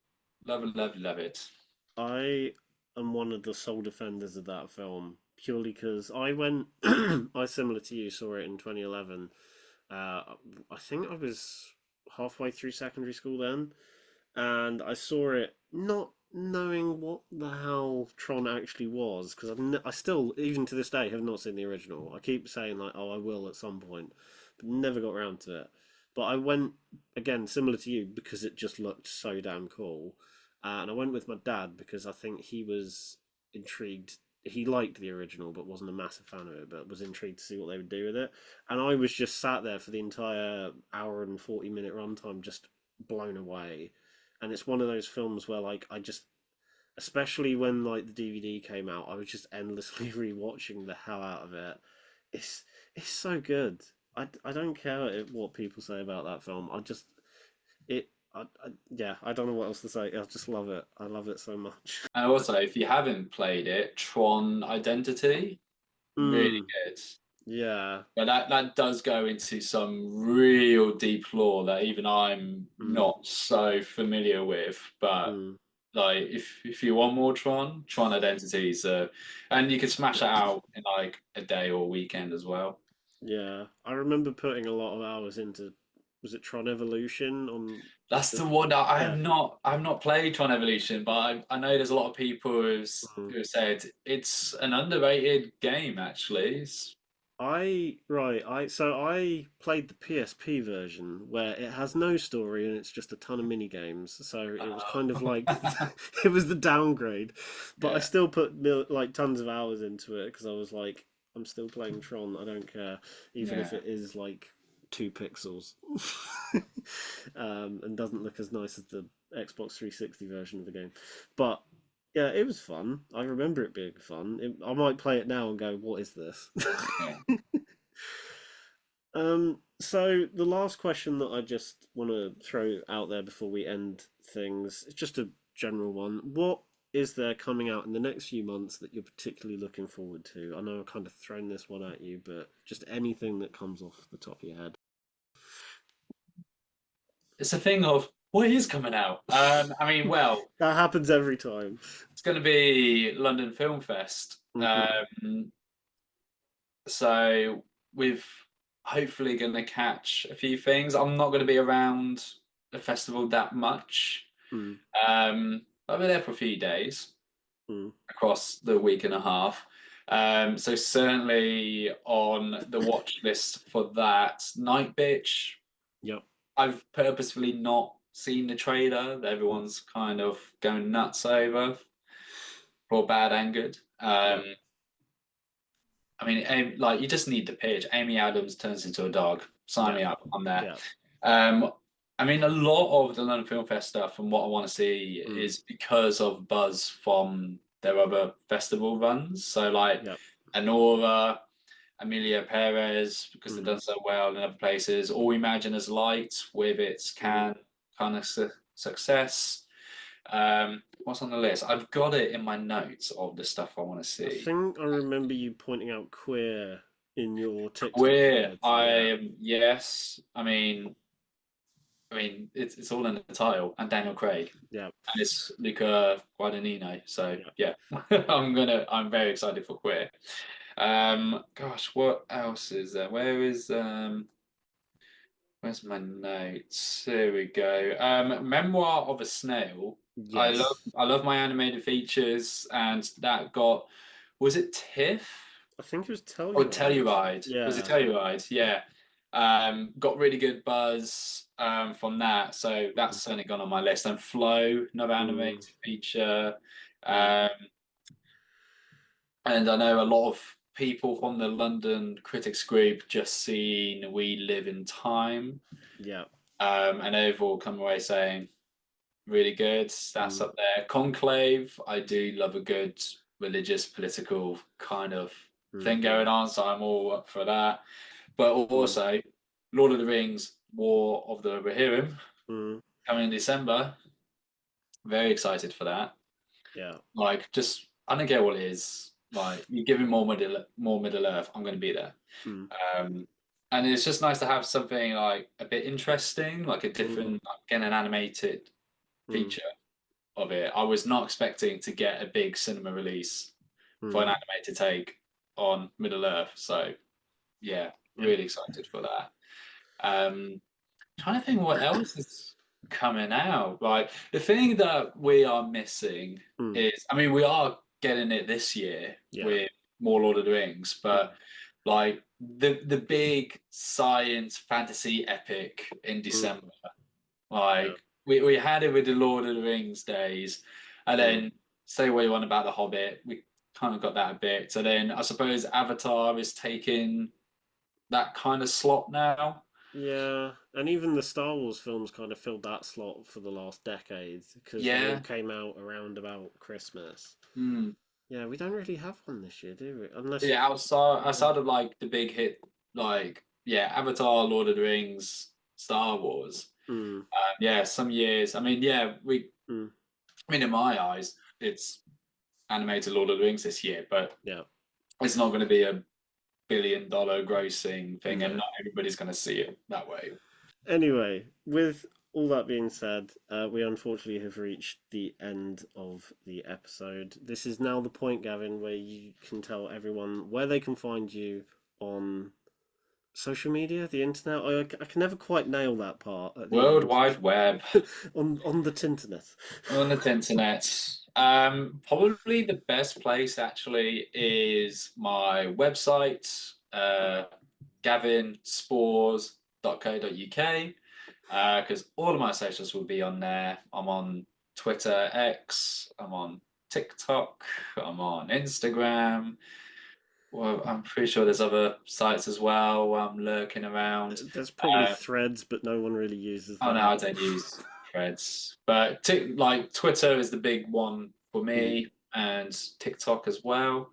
Speaker 2: love it, love it, love it.
Speaker 1: I am one of the sole defenders of that film purely because I went, I similar to you, saw it in 2011. Uh, I think I was halfway through secondary school then, and I saw it not knowing what the hell Tron actually was because I still, even to this day, have not seen the original. I keep saying like, oh, I will at some point, but never got around to it. But I went again, similar to you, because it just looked so damn cool, and I went with my dad because I think he was intrigued. He liked the original, but wasn't a massive fan of it, but was intrigued to see what they would do with it. And I was just sat there for the entire hour and 40-minute runtime, just blown away. And it's one of those films where like I just, especially when like the DVD came out, I was just endlessly rewatching the hell out of it. It's so good. I don't care what people say about that film. I just it yeah, I don't know what else to say. I just love it. I love it so much.
Speaker 2: And also, if you haven't played it, Tron Identity, really
Speaker 1: Mm,
Speaker 2: good.
Speaker 1: yeah.
Speaker 2: But that does go into some real deep lore that even I'm
Speaker 1: Mm,
Speaker 2: not so familiar with. But
Speaker 1: mm.
Speaker 2: like, if you want more Tron Identities, and you can smash it out in like a day or a weekend as well.
Speaker 1: Yeah, I remember putting a lot of hours into. Was it Tron Evolution on
Speaker 2: That's
Speaker 1: the?
Speaker 2: the one that
Speaker 1: Yeah.
Speaker 2: I have not played Tron Evolution, but I know there's a lot of people
Speaker 1: Mm.
Speaker 2: who have said it's an underrated game actually.
Speaker 1: I played the PSP version where it has no story and it's just a ton of mini games. So it was kind of like
Speaker 2: Oh.
Speaker 1: it was the downgrade, but I
Speaker 2: Yeah,
Speaker 1: still put like tons of hours into it because I was like, I'm still playing Tron. I don't care, even if
Speaker 2: yeah.
Speaker 1: it is like 2 pixels, and doesn't look as nice as the Xbox 360 version of the game. But yeah, it was fun. I remember it being fun. I might play it now and go, "What is this?"
Speaker 2: Yeah.
Speaker 1: So the last question that I just want to throw out there before we end things, it's just a general one. What is there coming out in the next few months that you're particularly looking forward to? I know I've kind of thrown this one at you, but just anything that comes off the top of your head.
Speaker 2: It's a thing of what is coming out. I mean, well,
Speaker 1: That happens every time.
Speaker 2: it's going to be London Film Fest.
Speaker 1: Hmm.
Speaker 2: So we've hopefully going to catch a few things. I'm not going to be around the festival that much.
Speaker 1: Mm,
Speaker 2: I'll be there for a few days
Speaker 1: mm.
Speaker 2: across the week and a half. So certainly on the watch list for that. Night Bitch,
Speaker 1: Yep.
Speaker 2: I've purposefully not seen the trailer that
Speaker 1: Mm,
Speaker 2: everyone's kind of going nuts over for bad and good.
Speaker 1: yep.
Speaker 2: I mean, like you just need the pitch. Amy Adams turns into a dog. Sign
Speaker 1: Yep.
Speaker 2: me up on that.
Speaker 1: Yep.
Speaker 2: Um, I mean, a lot of the London Film Fest stuff and what I want to see
Speaker 1: Mm,
Speaker 2: is because of buzz from their other festival runs. So like
Speaker 1: yep.
Speaker 2: Anora, Amelia Perez, because they've
Speaker 1: Mm,
Speaker 2: done so well in other places. All Imagine as Light with its
Speaker 1: mm.
Speaker 2: can kind of success. What's on the list? I've got it in my notes of the stuff I want to
Speaker 1: I
Speaker 2: see.
Speaker 1: think I remember you pointing out queer in your TikTok
Speaker 2: Queer,
Speaker 1: thread.
Speaker 2: I
Speaker 1: Yeah.
Speaker 2: am yes. I mean, it's all in the title, and Daniel Craig,
Speaker 1: Yeah.
Speaker 2: and it's Luca Guadagnino. So
Speaker 1: Yeah.
Speaker 2: yeah, I'm very excited for Queer. Gosh, what else is there? Where's my notes? Here we go. Memoir of a Snail.
Speaker 1: Yes.
Speaker 2: I love my animated features, and that got was it TIFF?
Speaker 1: I think it was
Speaker 2: Oh,
Speaker 1: Telluride.
Speaker 2: Telluride. Was it
Speaker 1: Yeah.
Speaker 2: Telluride? Yeah. Got really good buzz from that, so
Speaker 1: Mm,
Speaker 2: that's certainly gone on my list. And Flow, another
Speaker 1: mm,
Speaker 2: animated feature.
Speaker 1: mm.
Speaker 2: Um, and I know a lot of people from the London Critics Group just seen We Live in Time,
Speaker 1: Yeah.
Speaker 2: and they've all come away saying really good. That's
Speaker 1: Mm,
Speaker 2: up there. Conclave, I do love a good religious political kind of thing
Speaker 1: mm,
Speaker 2: going on, so I'm all up for that. But
Speaker 1: mm,
Speaker 2: also, Lord of the Rings, War of the Rohirrim,
Speaker 1: mm.
Speaker 2: coming in December. Very excited for that.
Speaker 1: Yeah.
Speaker 2: Like, just I don't care what it is. Like, you give me more Middle Earth, I'm going to be there.
Speaker 1: Mm,
Speaker 2: Um, and it's just nice to have something like a bit interesting, like a
Speaker 1: mm,
Speaker 2: different, again, an animated
Speaker 1: mm,
Speaker 2: feature of it. I was not expecting to get a big cinema release for an
Speaker 1: mm.
Speaker 2: animated take on Middle Earth. So yeah,
Speaker 1: Yep.
Speaker 2: really excited for that. Trying to think what else is coming out. Like the thing that we are missing
Speaker 1: Mm.
Speaker 2: is, I mean, we are getting it this year
Speaker 1: Yeah.
Speaker 2: with more Lord of the Rings, but
Speaker 1: Mm,
Speaker 2: like the big science fantasy epic in
Speaker 1: mm.
Speaker 2: December.
Speaker 1: Yeah.
Speaker 2: Like we had it with the Lord of the Rings days, and
Speaker 1: Mm.
Speaker 2: then say what you want about the Hobbit, we kind of got that a bit. So then I suppose Avatar is taking that kind of slot now.
Speaker 1: Yeah, and even the Star Wars films kind of filled that slot for the last decade because they all
Speaker 2: Yeah.
Speaker 1: came out around about Christmas.
Speaker 2: Hmm.
Speaker 1: Yeah, we don't really have one this year, do we? Unless,
Speaker 2: Yeah, outside of like the big hit, like yeah, Avatar, Lord of the Rings, Star Wars.
Speaker 1: mm,
Speaker 2: Yeah, some years. I mean, yeah,
Speaker 1: mm,
Speaker 2: I mean, in my eyes, it's animated Lord of the Rings this year, but
Speaker 1: yeah,
Speaker 2: it's not going to be a billion-dollar grossing thing, and
Speaker 1: no.
Speaker 2: not everybody's going to see it that way.
Speaker 1: Anyway, with all that being said, we unfortunately have reached the end of the episode. This is now the point, Gavin, where you can tell everyone where they can find you on Social media, the internet. I can never quite nail that part at the
Speaker 2: World
Speaker 1: end.
Speaker 2: Wide Web.
Speaker 1: On the internet.
Speaker 2: On the internet. Probably the best place actually is my website, gavinspores.co.uk, because all of my socials will be on there. I'm on Twitter, X, I'm on TikTok, I'm on Instagram. Well, I'm pretty sure there's other sites as well where I'm lurking around.
Speaker 1: There's probably
Speaker 2: Um,
Speaker 1: threads, but no one really uses
Speaker 2: Oh no,
Speaker 1: that.
Speaker 2: I don't use Threads, but like Twitter is the big one for
Speaker 1: Mm,
Speaker 2: me, and TikTok as well.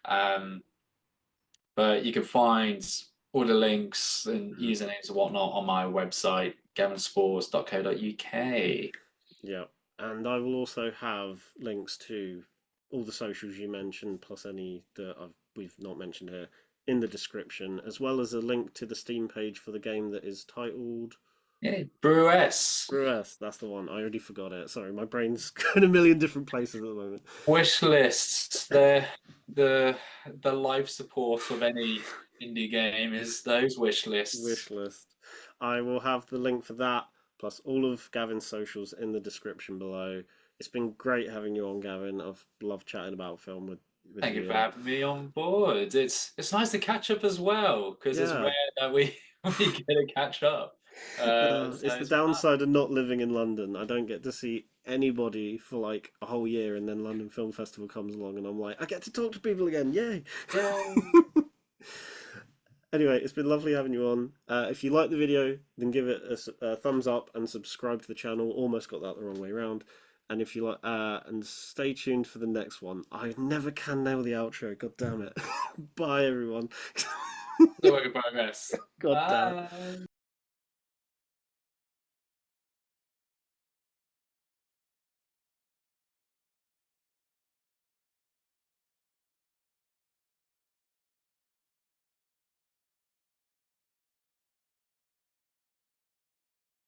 Speaker 2: Um, but you can find all the links and
Speaker 1: mhm.
Speaker 2: usernames and whatnot on my website, gavinspores.co.uk.
Speaker 1: Yeah, and I will also have links to all the socials you mentioned, plus any that we've not mentioned here, in the description, as well as a link to the Steam page for the game that is titled
Speaker 2: Yeah, Brew S.
Speaker 1: Brewers. That's the one. I already forgot it. Sorry, my brain's going a million different places at the moment.
Speaker 2: Wish lists. The the life support of any indie game is those wish lists.
Speaker 1: Wish list. I will have the link for that, plus all of Gavin's socials in the description below. It's been great having you on, Gavin. I've loved chatting about film with
Speaker 2: Thank you
Speaker 1: you,
Speaker 2: for
Speaker 1: and
Speaker 2: having me on board. It's nice to catch up as well because it's rare
Speaker 1: yeah,
Speaker 2: that we we get to catch up. So
Speaker 1: it's the
Speaker 2: it's fun.
Speaker 1: downside of not living in London. I don't get to see anybody for like a whole year, and then London Film Festival comes along, and I'm like, I get to talk to people again. Yay!
Speaker 2: Yay!
Speaker 1: Anyway, it's been lovely having you on. If you like the video, then give it a thumbs up and subscribe to the channel. Almost got that the wrong way around. And if you like, and stay tuned for the next one. I never can nail the outro. God damn it! Bye, everyone.
Speaker 2: The work in progress.
Speaker 1: God damn it.
Speaker 2: Bye.